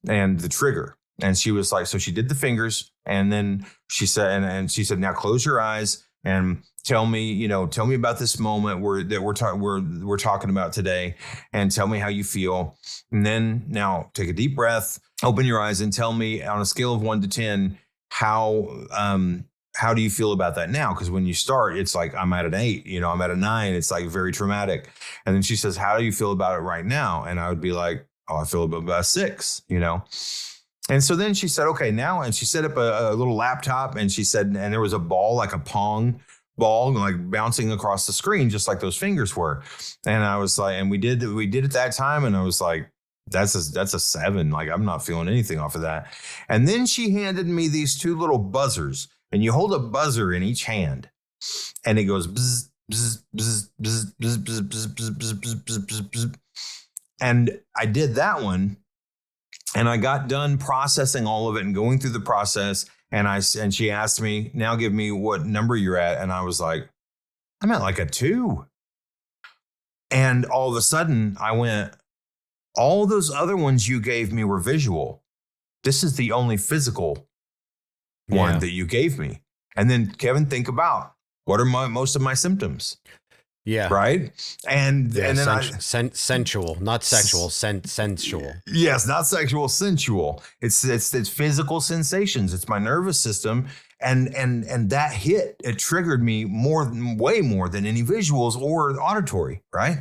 and the trigger. And she was like, so she did the fingers, and then she said, and she said, now close your eyes and tell me about this moment we're talking about today, and tell me how you feel. And then now take a deep breath, open your eyes, and tell me on a scale of 1 to 10, how do you feel about that now? Because when you start, it's like, I'm at an 8, I'm at a 9. It's like very traumatic. And then she says, how do you feel about it right now? And I would be like, oh, I feel about a 6, And so then she said, okay, now, and she set up a little laptop, and she said, and there was a ball, like a pong ball, like bouncing across the screen, just like those fingers were. And I was like, and we did at that time. And I was like, that's a 7. Like, I'm not feeling anything off of that. And then she handed me these two little buzzers, and you hold a buzzer in each hand, and it goes bzz, bzz, bzz, bzz, bzz, bzz, bzz, bzz, bzz, bzz, bzz, bzz. And I did that one. And I got done processing all of it and going through the process. And she asked me, now give me what number you're at. And I was like, I'm at like a 2. And all of a sudden I went, all those other ones you gave me were visual. This is the only physical one that you gave me. And then, Kevin, think about, what are most of my symptoms? Yeah. Right. And then sensual, not sexual, sensual. Yes. Not sexual, sensual. It's physical sensations. It's my nervous system. And that hit, it triggered me way more than any visuals or auditory. Right.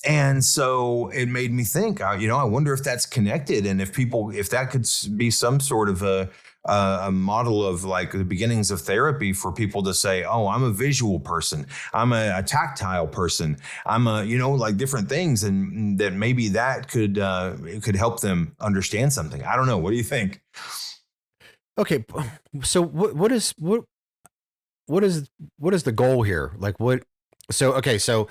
And so it made me think, I wonder if that's connected, and if that could be some sort of a model of like the beginnings of therapy for people to say, oh, I'm a visual person, I'm a tactile person, I'm a, like different things, and that maybe that could help them understand something. I don't know. What do you think? Okay, so what is the goal here? Like what? So okay, so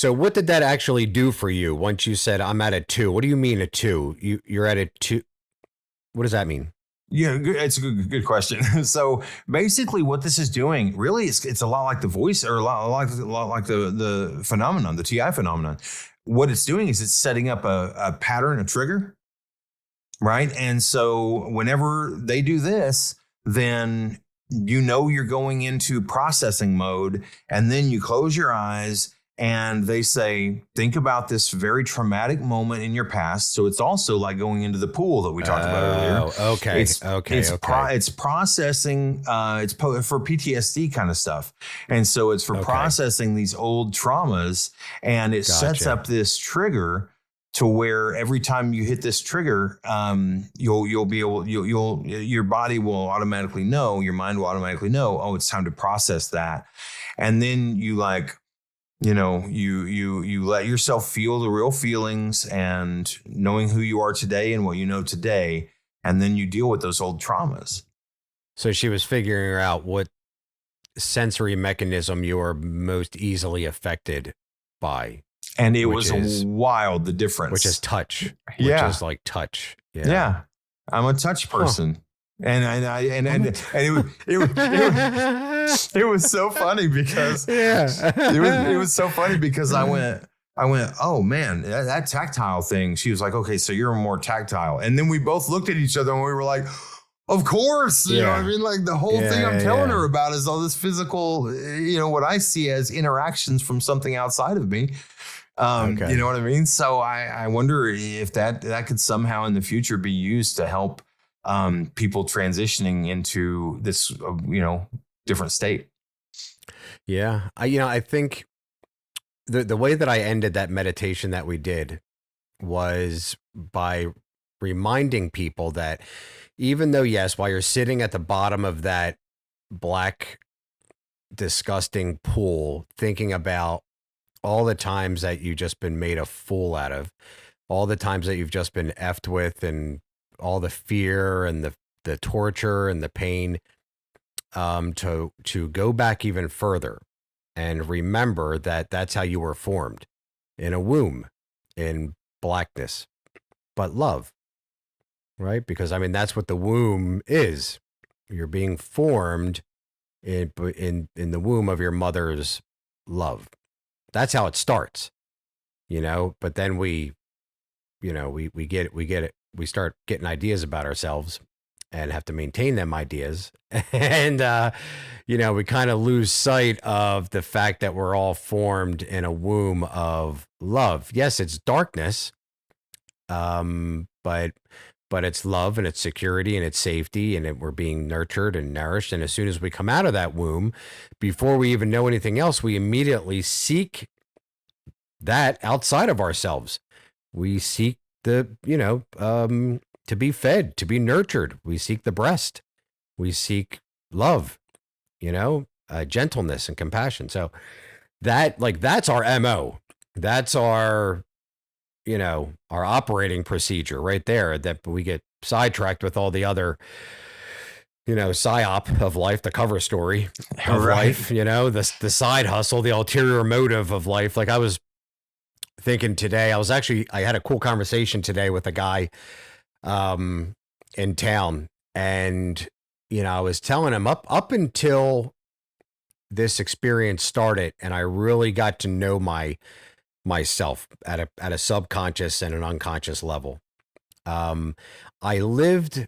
what did that actually do for you once you said I'm at a 2? What do you mean a 2? You're at a 2. What does that mean? Yeah, it's a good question. So basically, what this is doing really it's a lot like the voice, or a lot like the phenomenon, the TI phenomenon. What it's doing is it's setting up a pattern, a trigger, right? And so whenever they do this, then you're going into processing mode, and then you close your eyes and they say, think about this very traumatic moment in your past. So it's also like going into the pool that we talked about earlier. Okay. It's processing. It's for PTSD kind of stuff. And so it's for processing these old traumas, and it sets up this trigger to where every time you hit this trigger, you'll be able, your body will automatically know, your mind will automatically know, oh, it's time to process that. And then you you let yourself feel the real feelings, and knowing who you are today and what you know today. And then you deal with those old traumas. So she was figuring out what sensory mechanism you are most easily affected by. And it was wild, the difference. Which is touch. Yeah. Which is like touch. Yeah. Yeah. I'm a touch person. Huh. And it was so funny because it was so funny because I went, oh man, that tactile thing. She was like, okay, so you're more tactile. And then we both looked at each other and we were like, of course, you know what I mean? Like the whole thing I'm telling her about is all this physical, what I see as interactions from something outside of me. You know what I mean? So I wonder if that could somehow in the future be used to help people transitioning into this, different state. Yeah. I think the way that I ended that meditation that we did was by reminding people that even though, yes, while you're sitting at the bottom of that black, disgusting pool, thinking about all the times that you've just been made a fool out of, all the times that you've just been effed with, and all the fear and the torture and the pain, to go back even further and remember that that's how you were formed, in a womb, in blackness, but love, right? Because that's what the womb is. You're being formed in the womb of your mother's love. That's how it starts, but then we get it. We start getting ideas about ourselves and have to maintain them ideas. And, we kind of lose sight of the fact that we're all formed in a womb of love. Yes, it's darkness, but it's love, and it's security, and it's safety, and we're being nurtured and nourished. And as soon as we come out of that womb, before we even know anything else, we immediately seek that outside of ourselves. We seek to be fed, to be nurtured. We seek the breast. We seek love, gentleness and compassion. So that's our MO. That's our operating procedure right there, that we get sidetracked with all the other, psyop of life, the cover story of life, the side hustle, the ulterior motive of life. Like I was thinking today, I had a cool conversation today with a guy in town, and I was telling him up until this experience started, and I really got to know myself at a subconscious and an unconscious level. I lived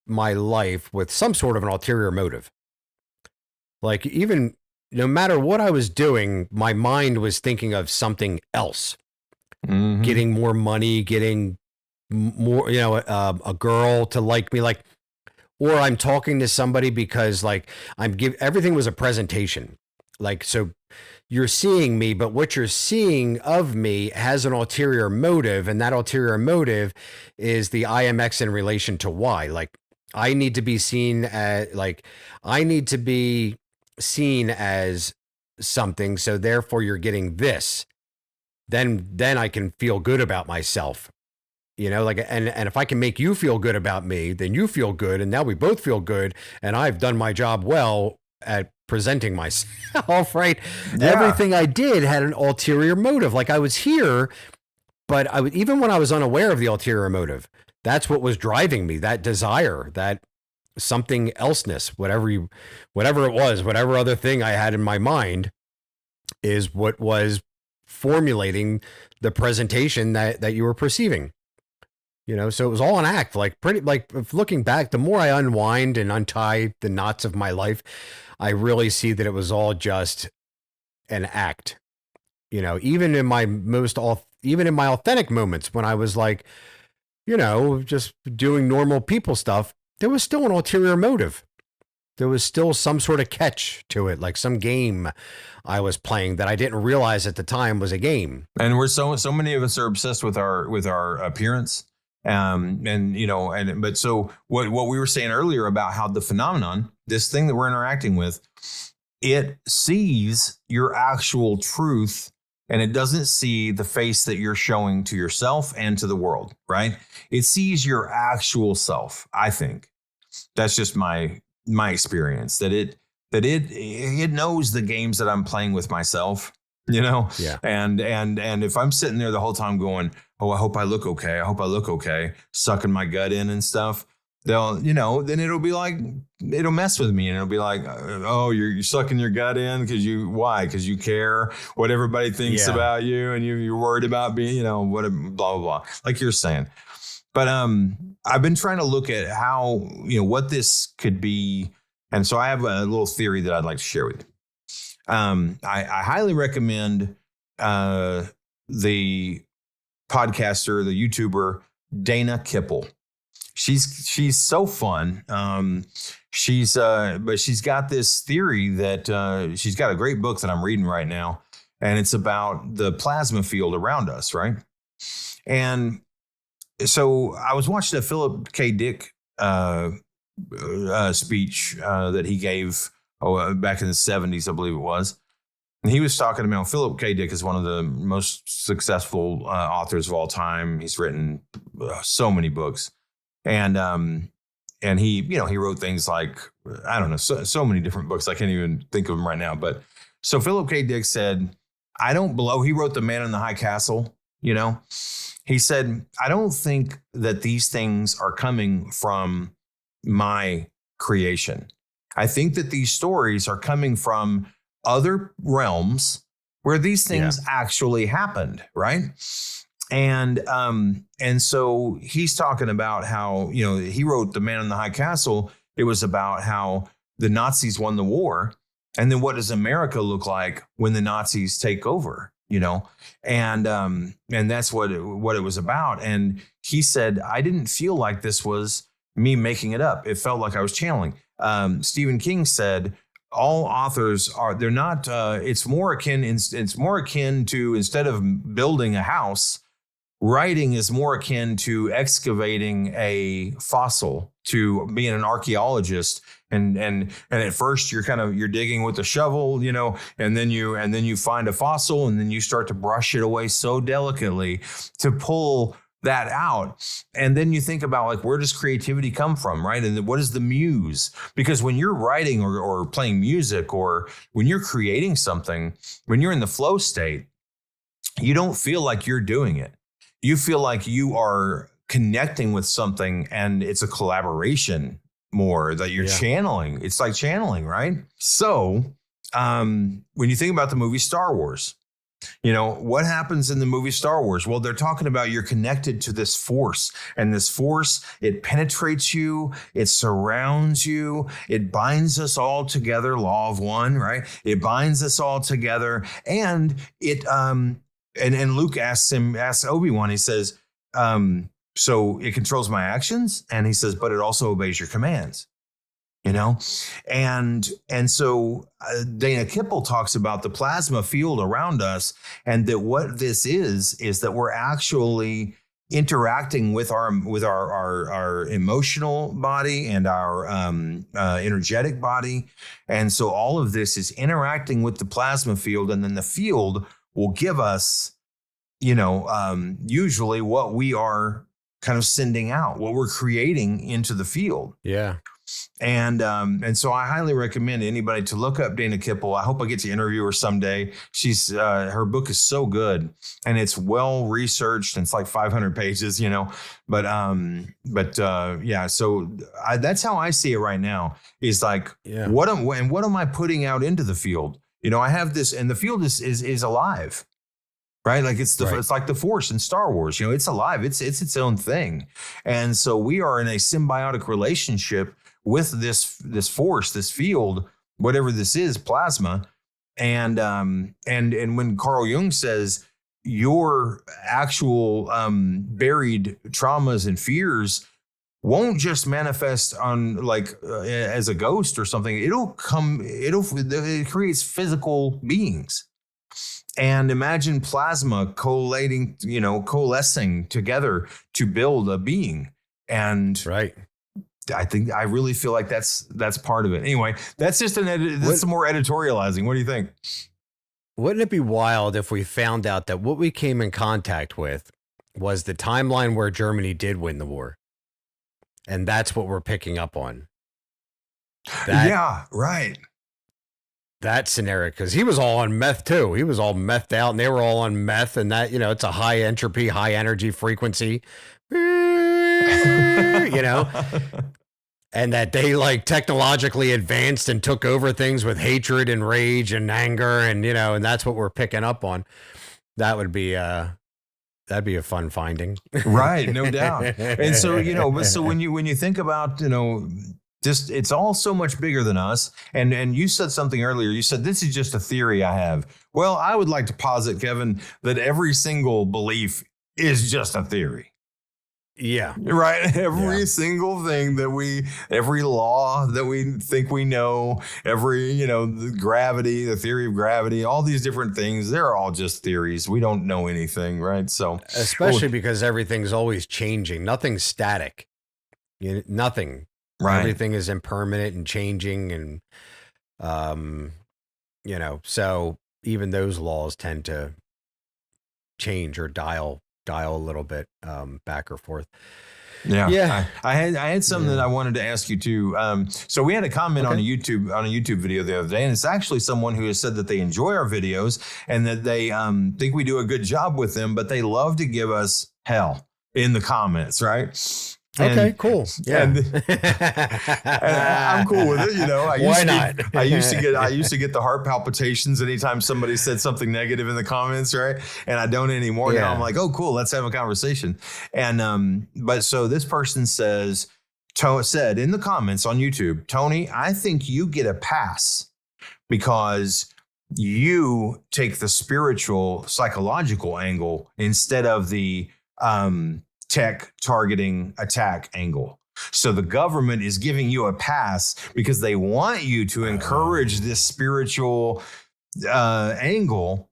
my life with some sort of an ulterior motive. Like, even no matter what I was doing, my mind was thinking of something else. Mm-hmm. Getting more money, getting more, a girl to like me, or I'm talking to somebody because everything was a presentation. So you're seeing me, but what you're seeing of me has an ulterior motive, and that ulterior motive is the I am X in relation to Y. I need to be seen as something. So therefore you're getting this, then I can feel good about myself. Like, and if I can make you feel good about me, then you feel good. And now we both feel good. And I've done my job well at presenting myself, right? Yeah. Everything I did had an ulterior motive. Like I was here, but even when I was unaware of the ulterior motive, that's what was driving me, that desire, that something elseness, whatever it was, whatever other thing I had in my mind is what was formulating the presentation that you were perceiving. So it was all an act, looking back, the more I unwind and untie the knots of my life, I really see that it was all just an act. Even in my authentic moments when I was like, just doing normal people stuff, there was still an ulterior motive. There was still some sort of catch to it, like some game I was playing that I didn't realize at the time was a game. And we're so many of us are obsessed with our appearance. But so what we were saying earlier about how the phenomenon, this thing that we're interacting with, it sees your actual truth and it doesn't see the face that you're showing to yourself and to the world, right? It sees your actual self. I think that's just my experience, that it knows the games that I'm playing with myself, Yeah. And if I'm sitting there the whole time going, oh, I hope I look okay. I hope I look okay. Sucking my gut in and stuff. Then it'll be like, it'll mess with me and it'll be like, oh, you're sucking your gut in why? Because you care what everybody thinks about you and you're worried about being, what, blah, blah, blah, like you're saying. But I've been trying to look at how, what this could be. And so I have a little theory that I'd like to share with you. I highly recommend the podcaster, the YouTuber, Dana Kipple. She's so fun. But she's got this theory that she's got a great book that I'm reading right now, and it's about the plasma field around us, right? And so I was watching a Philip K. Dick speech that he gave back in the 70s, I believe it was. And he was talking about Philip K. Dick is one of the most successful authors of all time. He's written so many books. And he, he wrote things like, I don't know, so many different books. I can't even think of them right now. But so Philip K. Dick said, he wrote The Man in the High Castle, He said, I don't think that these things are coming from my creation. I think that these stories are coming from other realms where these things actually happened, right? And so he's talking about how, he wrote The Man in the High Castle. It was about how the Nazis won the war. And then what does America look like when the Nazis take over, And that's what it was about. And he said, I didn't feel like this was me making it up. It felt like I was channeling. Stephen King said, all authors they're not, it's more akin to, instead of building a house, writing is more akin to excavating a fossil, to being an archaeologist. And at first you're digging with a shovel, and then you find a fossil and then you start to brush it away so delicately to pull that out. And then you think about, like, where does creativity come from, right? And what is the muse? Because when you're writing or playing music, or when you're creating something, when you're in the flow state, you don't feel like you're doing it. You feel like you are connecting with something, and it's a collaboration more that you're channeling. It's like channeling, right? So when you think about the movie Star Wars, what happens in the movie Star Wars? Well, they're talking about you're connected to this force, and this force, it penetrates you, it surrounds you, it binds us all together. Law of one, right? It binds us all together, and it and Luke asks Obi-Wan. He says, so it controls my actions, and he says, but it also obeys your commands. And so Dana Kipple talks about the plasma field around us, and that what this is that we're actually interacting with our emotional body and our energetic body. And so all of this is interacting with the plasma field, and then the field will give us, usually what we are kind of sending out, what we're creating into the field. Yeah. And so I highly recommend anybody to look up Dana Kippel. I hope I get to interview her someday. She's her book is so good, and it's well researched, and it's like 500 pages, But yeah. So that's how I see it right now. Is like, what am I putting out into the field? I have this, and the field is alive. Right. Like it's like the Force in Star Wars, it's alive. It's its own thing. And so we are in a symbiotic relationship with this force, this field, whatever this is, plasma. And when Carl Jung says your actual buried traumas and fears won't just manifest on as a ghost or something, it creates physical beings. And imagine plasma coalescing together to build a being. And I really feel like that's part of it. Anyway, that's just that's some more editorializing. What do you think? Wouldn't it be wild if we found out that what we came in contact with was the timeline where Germany did win the war? And that's what we're picking up on. Yeah, right. That scenario, because he was all on meth too. He was all methed out, and they were all on meth, and that, it's a high entropy, high energy frequency, and that they technologically advanced and took over things with hatred and rage and anger, and and that's what we're picking up on. That would be that'd be a fun finding, right? No doubt. And so so when you think about just, it's all so much bigger than us. And you said something earlier. You said, this is just a theory I have. Well, I would like to posit, Kevin, that every single belief is just a theory. Yeah. Right. Every single thing every law that we think we know, the gravity, the theory of gravity, all these different things, they're all just theories. We don't know anything. Right. So especially because everything's always changing. Nothing's static. Nothing. Right. Everything is impermanent and changing, and so even those laws tend to change or dial a little bit back or forth. Yeah. I had something that I wanted to ask you too. So we had a comment on a YouTube video the other day, and it's actually someone who has said that they enjoy our videos and that they think we do a good job with them, but they love to give us hell in the comments, right? Okay, cool. Yeah, and I'm cool with it. Why not? I used to get the heart palpitations anytime somebody said something negative in the comments, right? And I don't anymore. Yeah. Now I'm like, oh, cool, let's have a conversation. And but so this person said in the comments on YouTube, Tony, I think you get a pass because you take the spiritual, psychological angle instead of the tech targeting attack angle. So the government is giving you a pass because they want you to encourage this spiritual angle.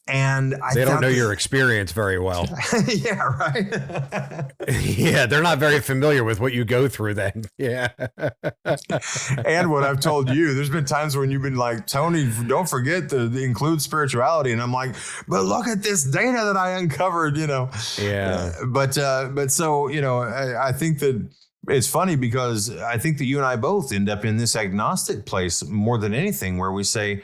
And they don't know your experience very well. Yeah, right. Yeah, they're not very familiar with what you go through then. Yeah. And what I've told you, there's been times when you've been like, Tony, don't forget to include spirituality. And I'm like, but look at this data that I uncovered, Yeah. But so, I think that it's funny because I think that you and I both end up in this agnostic place more than anything, where we say,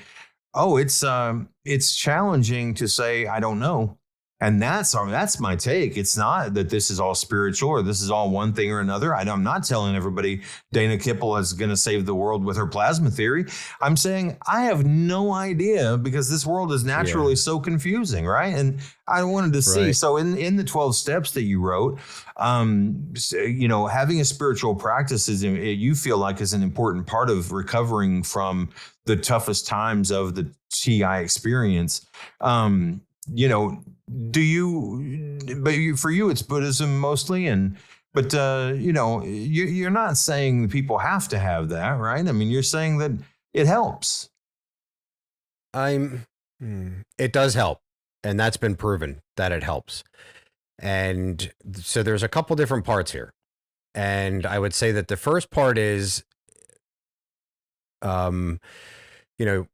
oh, it's challenging to say, I don't know. And that's my take. It's not that this is all spiritual or this is all one thing or another. I'm not telling everybody Dana Kippel is going to save the world with her plasma theory. I'm saying I have no idea because this world is naturally so confusing, right? And I wanted to see. So in the 12 steps that you wrote, having a spiritual practice you feel like is an important part of recovering from the toughest times of the TI experience. For you, it's Buddhism mostly. But you're not saying people have to have that, right? I mean, you're saying that it helps. It does help. And that's been proven that it helps. And so there's a couple different parts here. And I would say that the first part is, you know,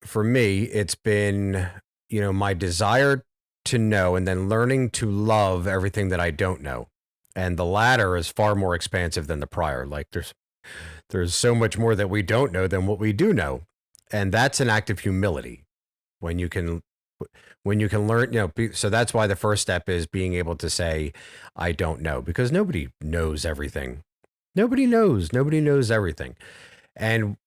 for me, it's been, my desire to know and then learning to love everything that I don't know. And the latter is far more expansive than the prior. Like there's so much more that we don't know than what we do know. And that's an act of humility when you can learn, so that's why the first step is being able to say, I don't know, because nobody knows everything. Nobody knows everything. And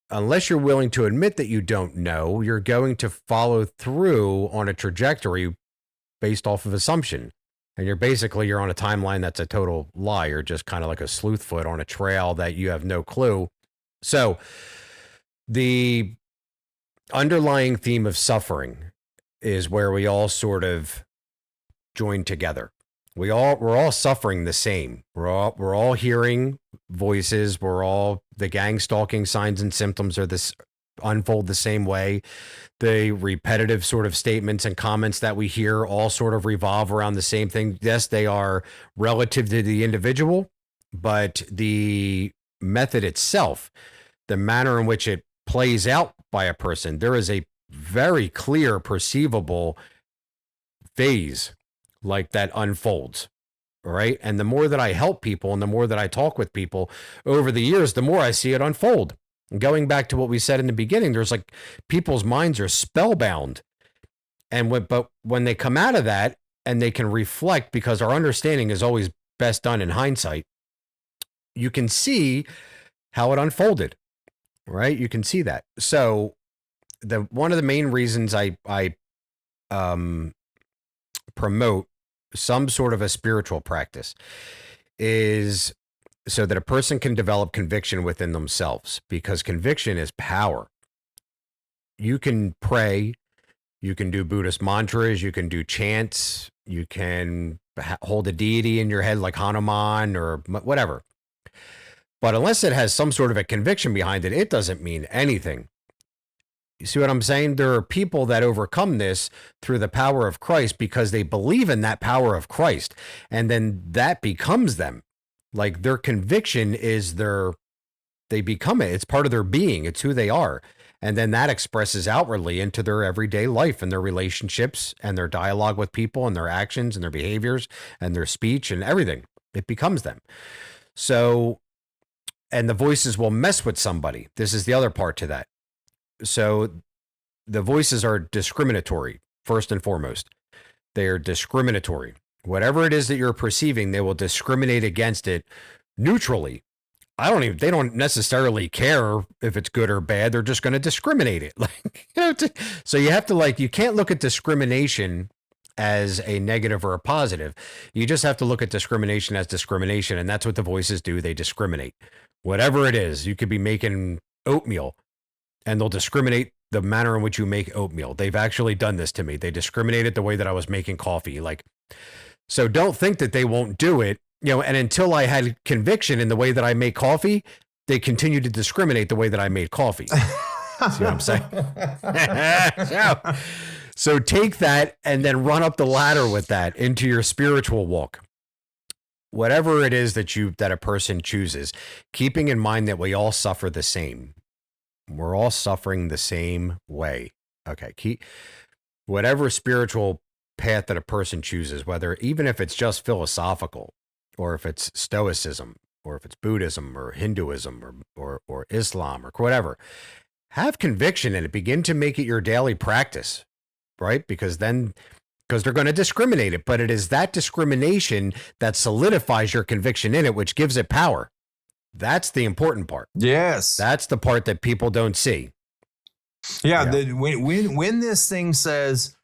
unless you're willing to admit that you don't know, you're going to follow through on a trajectory based off of assumption. And you're on a timeline that's a total lie. You're just kind of like a sleuthfoot on a trail that you have no clue. So the underlying theme of suffering is where we all sort of join together. We're all suffering the same. We're all hearing voices. The gang stalking signs and symptoms are this unfold the same way. The repetitive sort of statements and comments that we hear all sort of revolve around the same thing. Yes, they are relative to the individual, but the method itself, the manner in which it plays out by a person, there is a very clear, perceivable phase like that unfolds. Right. And the more that I help people and the more that I talk with people over the years, the more I see it unfold. And going back to what we said in the beginning, there's like people's minds are spellbound. And but when they come out of that and they can reflect, because our understanding is always best done in hindsight, you can see how it unfolded. Right. You can see that. So one of the main reasons I promote some sort of a spiritual practice is so that a person can develop conviction within themselves, because conviction is power. You can pray, you can do Buddhist mantras, you can do chants, you can hold a deity in your head like Hanuman or whatever. But unless it has some sort of a conviction behind it, it doesn't mean anything. You see what I'm saying? There are people that overcome this through the power of Christ because they believe in that power of Christ. And then that becomes them. Like their conviction is they become it. It's part of their being. It's who they are. And then that expresses outwardly into their everyday life and their relationships and their dialogue with people and their actions and their behaviors and their speech and everything. It becomes them. So, and the voices will mess with somebody. This is the other part to that. So the voices are discriminatory, first and foremost. They are discriminatory. Whatever it is that you're perceiving, they will discriminate against it neutrally. They don't necessarily care if it's good or bad. They're just going to discriminate it. So you have to you can't look at discrimination as a negative or a positive. You just have to look at discrimination as discrimination. And that's what the voices do. They discriminate. Whatever it is, you could be making oatmeal, and they'll discriminate the manner in which you make oatmeal. They've actually done this to me. They discriminated the way that I was making coffee. So don't think that they won't do it. And until I had conviction in the way that I make coffee, they continued to discriminate the way that I made coffee. See what I'm saying? So take that and then run up the ladder with that into your spiritual walk. Whatever it is that a person chooses, keeping in mind that we all suffer the same. We're all suffering the same way. Okay. Whatever spiritual path that a person chooses, even if it's just philosophical, or if it's Stoicism, or if it's Buddhism or Hinduism or Islam or whatever, have conviction in it. Begin to make it your daily practice, right? Because they're going to discriminate it, but it is that discrimination that solidifies your conviction in it, which gives it power. That's the important part. Yes. That's the part that people don't see. Yeah. When this thing says,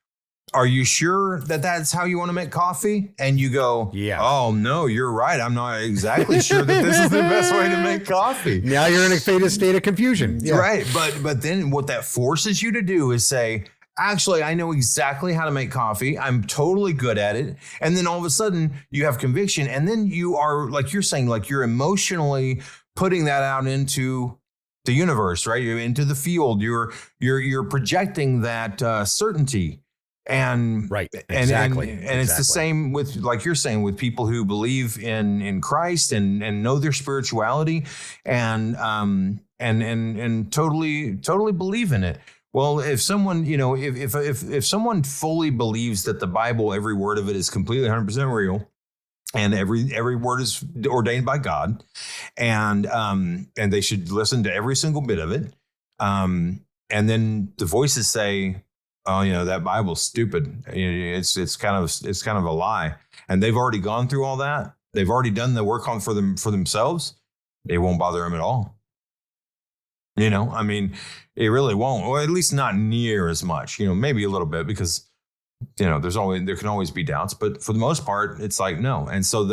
are you sure that that's how you want to make coffee? And you go, yeah. Oh, no, you're right. I'm not exactly sure that this is the best way to make coffee. Now you're in a state of confusion. Yeah. Right. But then what that forces you to do is say, actually, I know exactly how to make coffee. I'm totally good at it. And then all of a sudden you have conviction. And then you are, like you're saying, you're emotionally putting that out into the universe, right? You're into the field. You're projecting that certainty. And Right. Exactly. and it's the same with, like you're saying, with people who believe in Christ and know their spirituality and totally believe in it. Well, if someone, if someone fully believes that the Bible, every word of it is completely 100% real, and every word is ordained by God, and they should listen to every single bit of it, and then the voices say, oh, that Bible's stupid. It's kind of a lie. And they've already gone through all that. They've already done the work for themselves. It won't bother them at all. I mean, it really won't, or at least not near as much, maybe a little bit, because, there can always be doubts, but for the most part, it's like, no. And so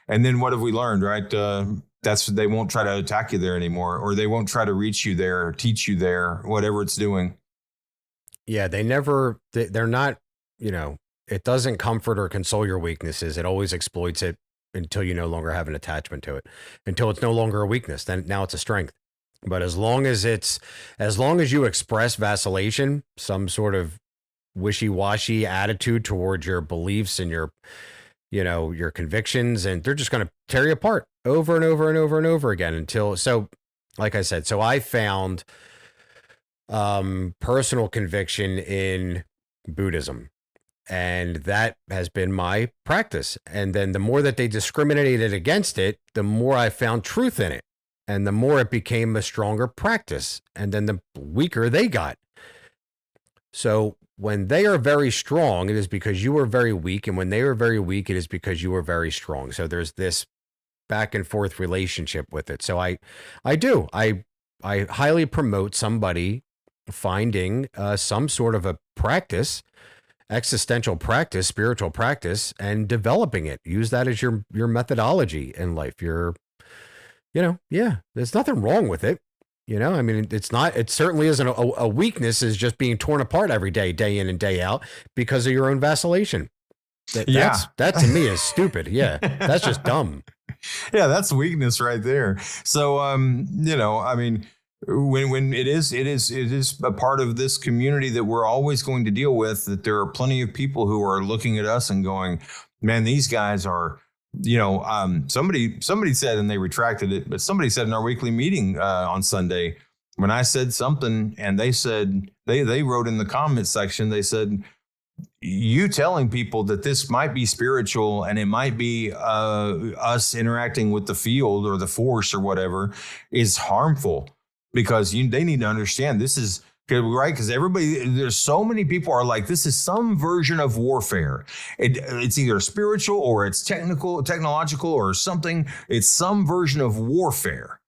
and then what have we learned, right? They won't try to attack you there anymore, or they won't try to reach you there, or teach you there, whatever it's doing. Yeah, they're not, it doesn't comfort or console your weaknesses. It always exploits it until you no longer have an attachment to it, until it's no longer a weakness. Then now it's a strength. But as long as you express vacillation, some sort of wishy-washy attitude towards your beliefs and your convictions, and they're just going to tear you apart over and over and over and over again like I said, I found personal conviction in Buddhism, and that has been my practice. And then the more that they discriminated against it, the more I found truth in it, and the more it became a stronger practice, and then the weaker they got. So when they are very strong, it is because you were very weak, and when they are very weak, it is because you were very strong. So there's this back and forth relationship with it. So I highly promote somebody finding some sort of a practice, existential practice, spiritual practice, and developing it. Use that as your methodology in life. There's nothing wrong with it. I mean, it certainly isn't a weakness, is just being torn apart every day, day in and day out, because of your own vacillation. That to me is stupid. Yeah. That's just dumb. Yeah. That's weakness right there. So, I mean, when it is a part of this community that we're always going to deal with, that there are plenty of people who are looking at us and going, man, these guys are, somebody said, and they retracted it, but somebody said in our weekly meeting on Sunday, when I said something, and they said, they wrote in the comment section, they said, you telling people that this might be spiritual and it might be us interacting with the field or the force or whatever is harmful, because they need to understand this is right. Because there's so many people are like, this is some version of warfare. It's either spiritual or it's technological or something. It's some version of warfare.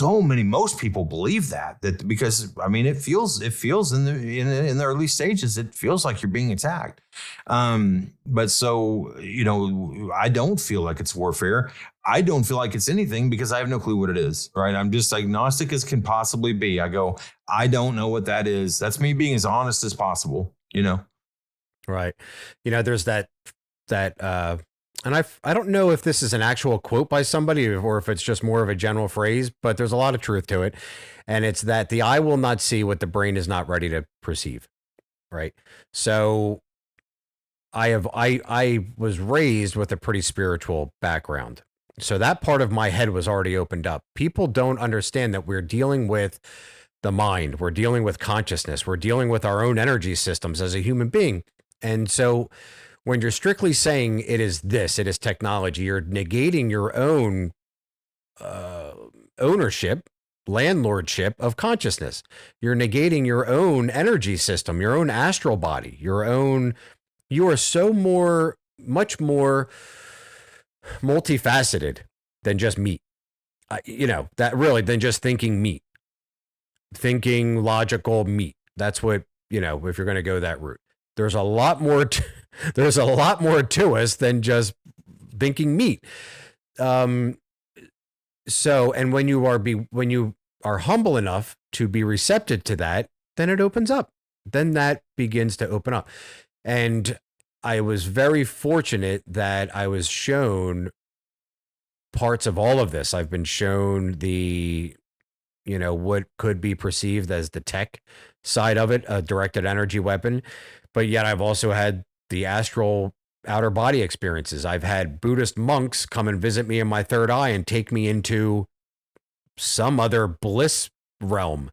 Most people believe that because I mean, it feels in the early stages, it feels like you're being attacked. But so, I don't feel like it's warfare. I don't feel like it's anything because I have no clue what it is, right? I'm just agnostic as can possibly be. I don't know what that is. That's me being as honest as possible, Right. There's that, and I don't know if this is an actual quote by somebody or if it's just more of a general phrase, but there's a lot of truth to it. And it's that the eye will not see what the brain is not ready to perceive. Right. So I was raised with a pretty spiritual background. So that part of my head was already opened up. People don't understand that we're dealing with the mind. We're dealing with consciousness. We're dealing with our own energy systems as a human being. And so when you're strictly saying it is technology, you're negating your own ownership, landlordship of consciousness. You're negating your own energy system, your own astral body, you are so much more multifaceted than just meat. Than just thinking meat, thinking logical meat. That's what, if you're going to go that route. There's a lot more to us than just thinking meat. And when you are humble enough to be receptive to that, then it opens up. Then that begins to open up. And I was very fortunate that I was shown parts of all of this. I've been shown what could be perceived as the tech side of it, a directed energy weapon. But yet I've also had the astral outer body experiences. I've had Buddhist monks come and visit me in my third eye and take me into some other bliss realm,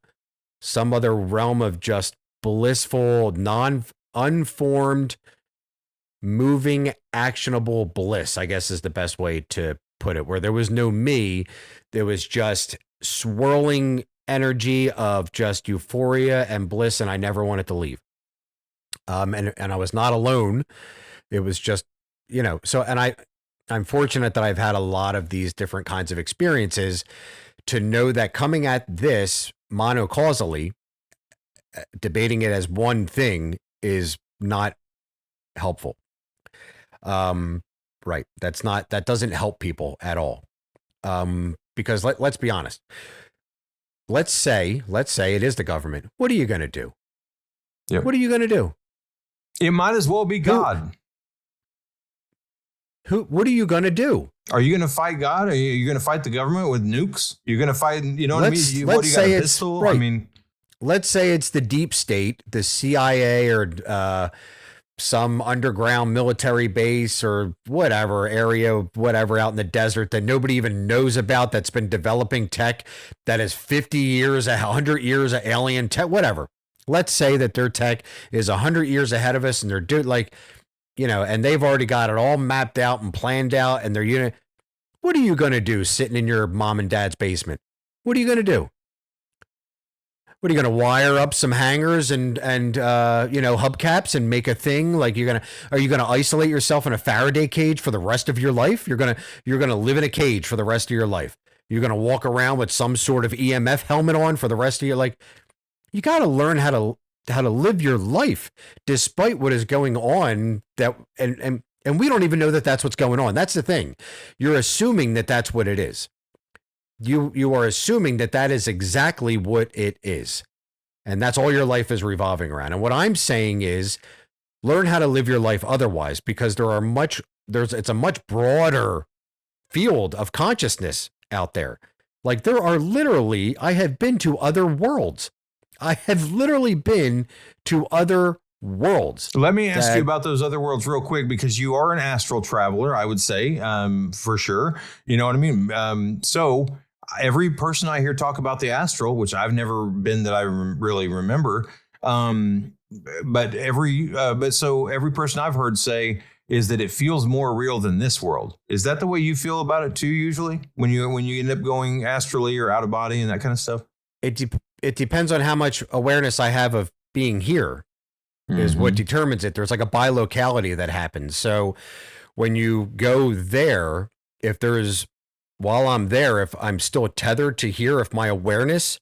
some other realm of just blissful, unformed, moving, actionable bliss, I guess is the best way to put it, where there was no me. There was just swirling energy of just euphoria and bliss, and I never wanted to leave. And I was not alone. It was just, so, and I'm fortunate that I've had a lot of these different kinds of experiences to know that coming at this monocausally, debating it as one thing is not helpful. Right. That doesn't help people at all. Because let's be honest. Let's say it is the government. What are you going to do? Yep. What are you going to do? It might as well be God. What are you going to do? Are you going to fight God? Are you going to fight the government with nukes? You're going to fight, what I mean? What do you got, a pistol? Right. I mean, let's say it's the deep state, the CIA or some underground military base or whatever area, whatever out in the desert that nobody even knows about, that's been developing tech that is 50 years, 100 years of alien tech, whatever. Let's say that their tech is 100 years ahead of us and they're doing and they've already got it all mapped out and planned out and they're what are you going to do sitting in your mom and dad's basement? What are you going to do? What are you going to wire up some hangers and hubcaps and make a thing? Like are you going to isolate yourself in a Faraday cage for the rest of your life? You're going to live in a cage for the rest of your life. You're going to walk around with some sort of EMF helmet on for the rest of your life. You got to learn how to live your life despite what is going on, and we don't even know that that's what's going on. That's the thing. You're assuming that that's what it is. You are assuming that is exactly what it is. And that's all your life is revolving around. And what I'm saying is learn how to live your life otherwise, because it's a much broader field of consciousness out there. Like there are literally, I have been to other worlds. I have literally been to other worlds. Let me ask you about those other worlds real quick, because you are an astral traveler, I would say, for sure. You know what I mean? So every person I hear talk about the astral, which I've never been that I really remember, but every person I've heard say is that it feels more real than this world. Is that the way you feel about it too? Usually, when you end up going astrally or out of body and that kind of stuff. It depends on how much awareness I have of being here is what determines it. There's like a bilocality that happens. So when you go there, while I'm there, if I'm still tethered to here, if my awareness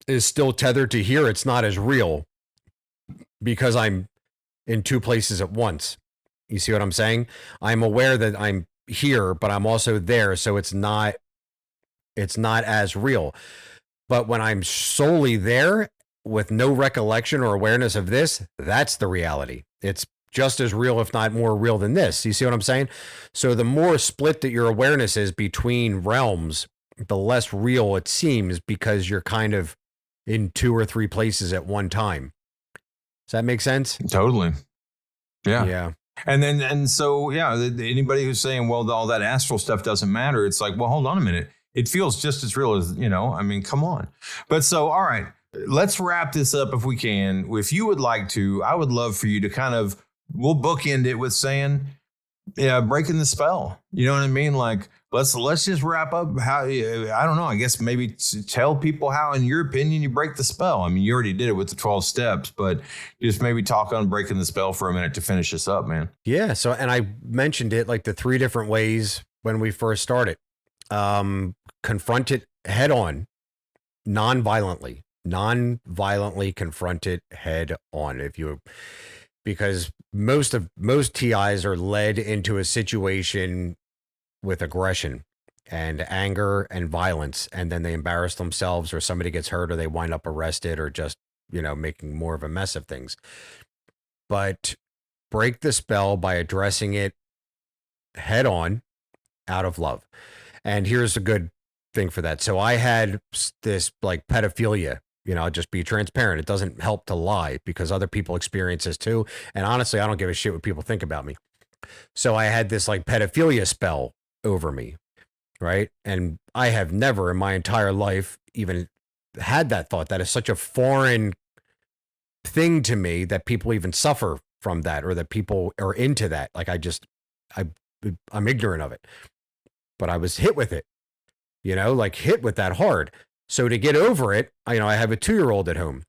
is still tethered to here, it's not as real because I'm in two places at once. You see what I'm saying? I'm aware that I'm here, but I'm also there. So it's not as real. But when I'm solely there with no recollection or awareness of this, that's the reality. It's just as real, if not more real than this. You see what I'm saying? So the more split that your awareness is between realms, the less real it seems, because you're kind of in two or three places at one time. Does that make sense? Totally. Yeah. Yeah. And so, anybody who's saying, well, all that astral stuff doesn't matter. It's like, well, hold on a minute. It feels just as real as, I mean, come on. But so, all right, let's wrap this up if we can. If you would like to, I would love for you to we'll bookend it with saying, breaking the spell. You know what I mean? Like, let's just wrap up how, I don't know, I guess maybe tell people how, in your opinion, you break the spell. I mean, you already did it with the 12 steps, but just maybe talk on breaking the spell for a minute to finish this up, man. Yeah. So, and I mentioned it like the 3 different ways when we first started. Confront it head on, non-violently confront it head on. Because most TIs are led into a situation with aggression and anger and violence, and then they embarrass themselves, or somebody gets hurt, or they wind up arrested, or just, making more of a mess of things. But break the spell by addressing it head on, out of love. And here's a good thing for that. So I had this like pedophilia I'll just be transparent. It doesn't help to lie because other people experience this too. And honestly, I don't give a shit what people think about me. So I had this like pedophilia spell over me, right? And I have never in my entire life even had that thought. That is such a foreign thing to me that people even suffer from that, or that people are into that. Like I'm ignorant of it, but I was hit with it, like hit with that hard. So to get over it, I have a 2-year-old at home.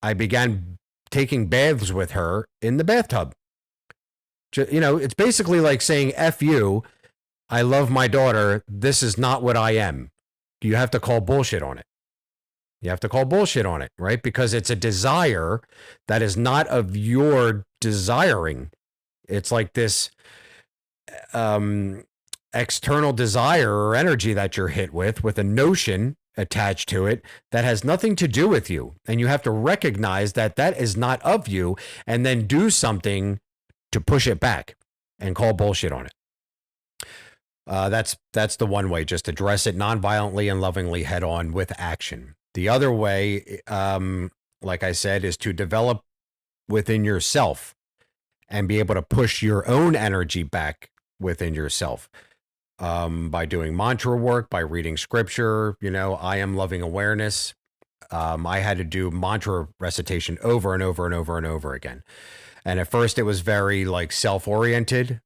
I began taking baths with her in the bathtub. It's basically like saying, F you, I love my daughter. This is not what I am. You have to call bullshit on it. You have to call bullshit on it, right? Because it's a desire that is not of your desiring. It's like this external desire or energy that you're hit with a notion attached to it that has nothing to do with you. And you have to recognize that that is not of you, and then do something to push it back and call bullshit on it. That's the one way. Just address it nonviolently and lovingly head on with action. The other way, like I said, is to develop within yourself and be able to push your own energy back within yourself, by doing mantra work, by reading scripture. I am loving awareness. I had to do mantra recitation over and over and over and over again. And at first it was very like self-oriented.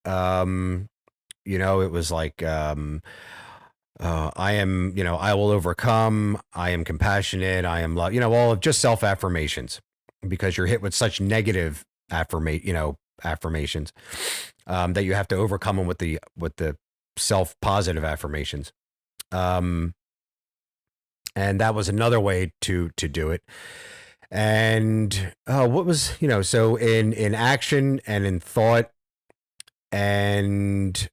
It was like, I am, I will overcome. I am compassionate. I am love, all of just self-affirmations, because you're hit with such negative affirmations, that you have to overcome them with the self-positive affirmations. And that was another way to do it. And what was, so in action and in thought, and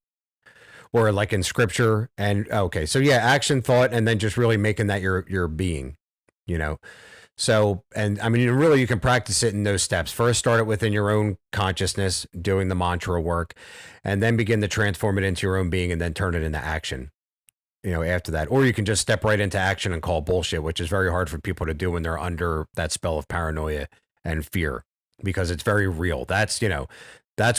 or like in scripture, and okay, so yeah, action, thought, and then just really making that your being, So, and I mean, really, you can practice it in those steps. First, start it within your own consciousness, doing the mantra work, and then begin to transform it into your own being, and then turn it into action, after that. Or you can just step right into action and call bullshit, which is very hard for people to do when they're under that spell of paranoia and fear, because it's very real. That's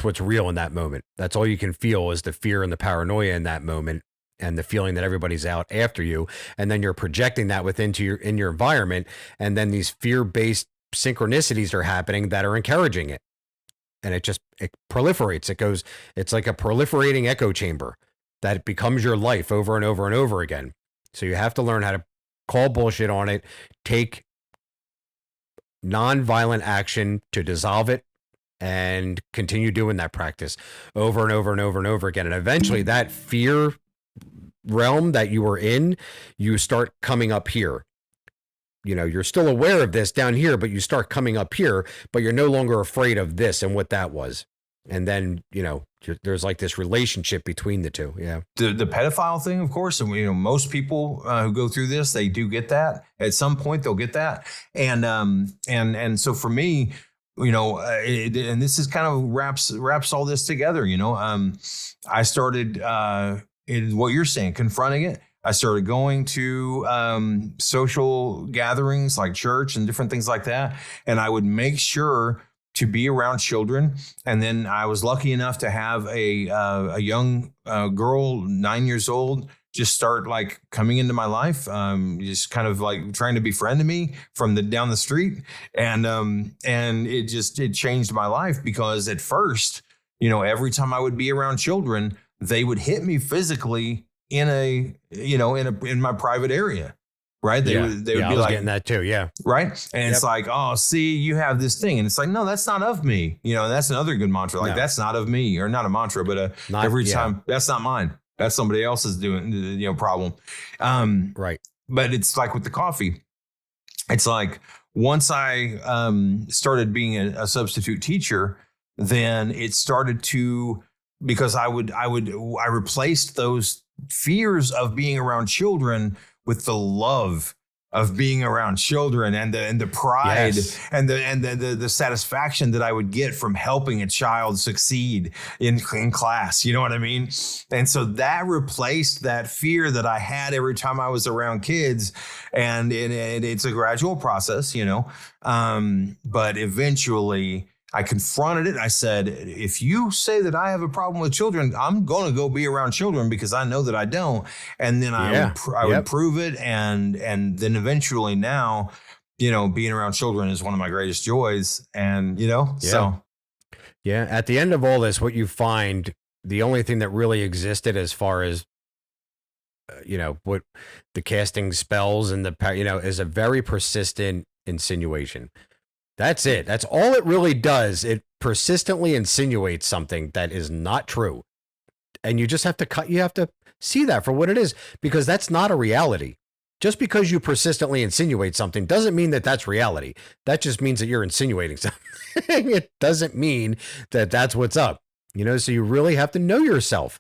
what's real in that moment. That's all you can feel is the fear and the paranoia in that moment, and the feeling that everybody's out after you. And then you're projecting that in your environment. And then these fear-based synchronicities are happening that are encouraging it. And it proliferates. It's like a proliferating echo chamber that becomes your life over and over and over again. So you have to learn how to call bullshit on it, take non-violent action to dissolve it, and continue doing that practice over and over and over and over again. And eventually that fear realm that you were in, you start coming up here. You're still aware of this down here, but you start coming up here, but you're no longer afraid of this and what that was. And then, there's like this relationship between the two. Yeah. The pedophile thing, of course. And, most people who go through this, they do get that. At some point, they'll get that. And so for me, and this is kind of wraps all this together. I started in what you're saying, confronting it. I started going to social gatherings like church and different things like that, and I would make sure to be around children. And then I was lucky enough to have a young girl, 9 years old, just start like coming into my life, just kind of like trying to befriend me from down the street. And it changed my life, because at first, every time I would be around children, they would hit me physically in my private area. Right. They would be I was like, getting that too. Yeah. Right. And it's like, oh, see, you have this thing. And it's like, no, that's not of me. And that's another good mantra. Like, that's not of me, or not a mantra, but time, that's not mine. That's somebody else's problem. Right. But it's like with the coffee, it's like once I started being a substitute teacher, then it started to, because I replaced those fears of being around children with the love of being around children and the pride Yes. and the satisfaction that I would get from helping a child succeed in class. You know what I mean? And so that replaced that fear that I had every time I was around kids. And it's a gradual process, you know. But eventually I confronted it. I said, if you say that I have a problem with children, I'm going to go be around children because I know that I don't. And then I would prove it. And then eventually now, you know, being around children is one of my greatest joys. And, you know, so. Yeah. At the end of all this, what you find, the only thing that really existed as far as, you know, what the casting spells and is a very persistent insinuation. That's it. That's all it really does. It persistently insinuates something that is not true. And you just have to see that for what it is, because that's not a reality. Just because you persistently insinuate something doesn't mean that that's reality. That just means that you're insinuating something. It doesn't mean that that's what's up. You know, so you really have to know yourself,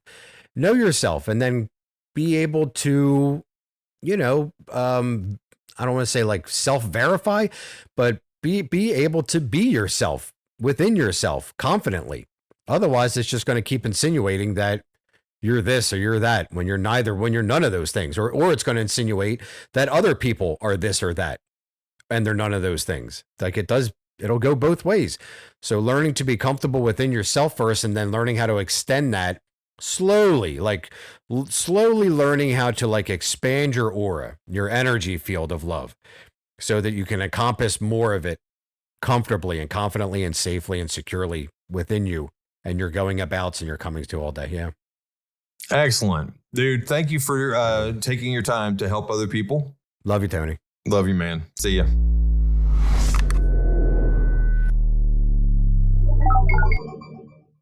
and then be able to, you know, I don't want to say like self-verify, but be able to be yourself within yourself confidently. Otherwise, it's just going to keep insinuating that you're this or you're that when you're none of those things, or it's going to insinuate that other people are this or that and they're none of those things. Like it'll go both ways. So learning to be comfortable within yourself first, and then learning how to extend that slowly learning how to like expand your aura, your energy field of love, so that you can encompass more of it comfortably and confidently and safely and securely within you and your going abouts and your comings to all day. Yeah. Excellent. Dude, thank you for taking your time to help other people. Love you, Tony. Love you, man. See ya.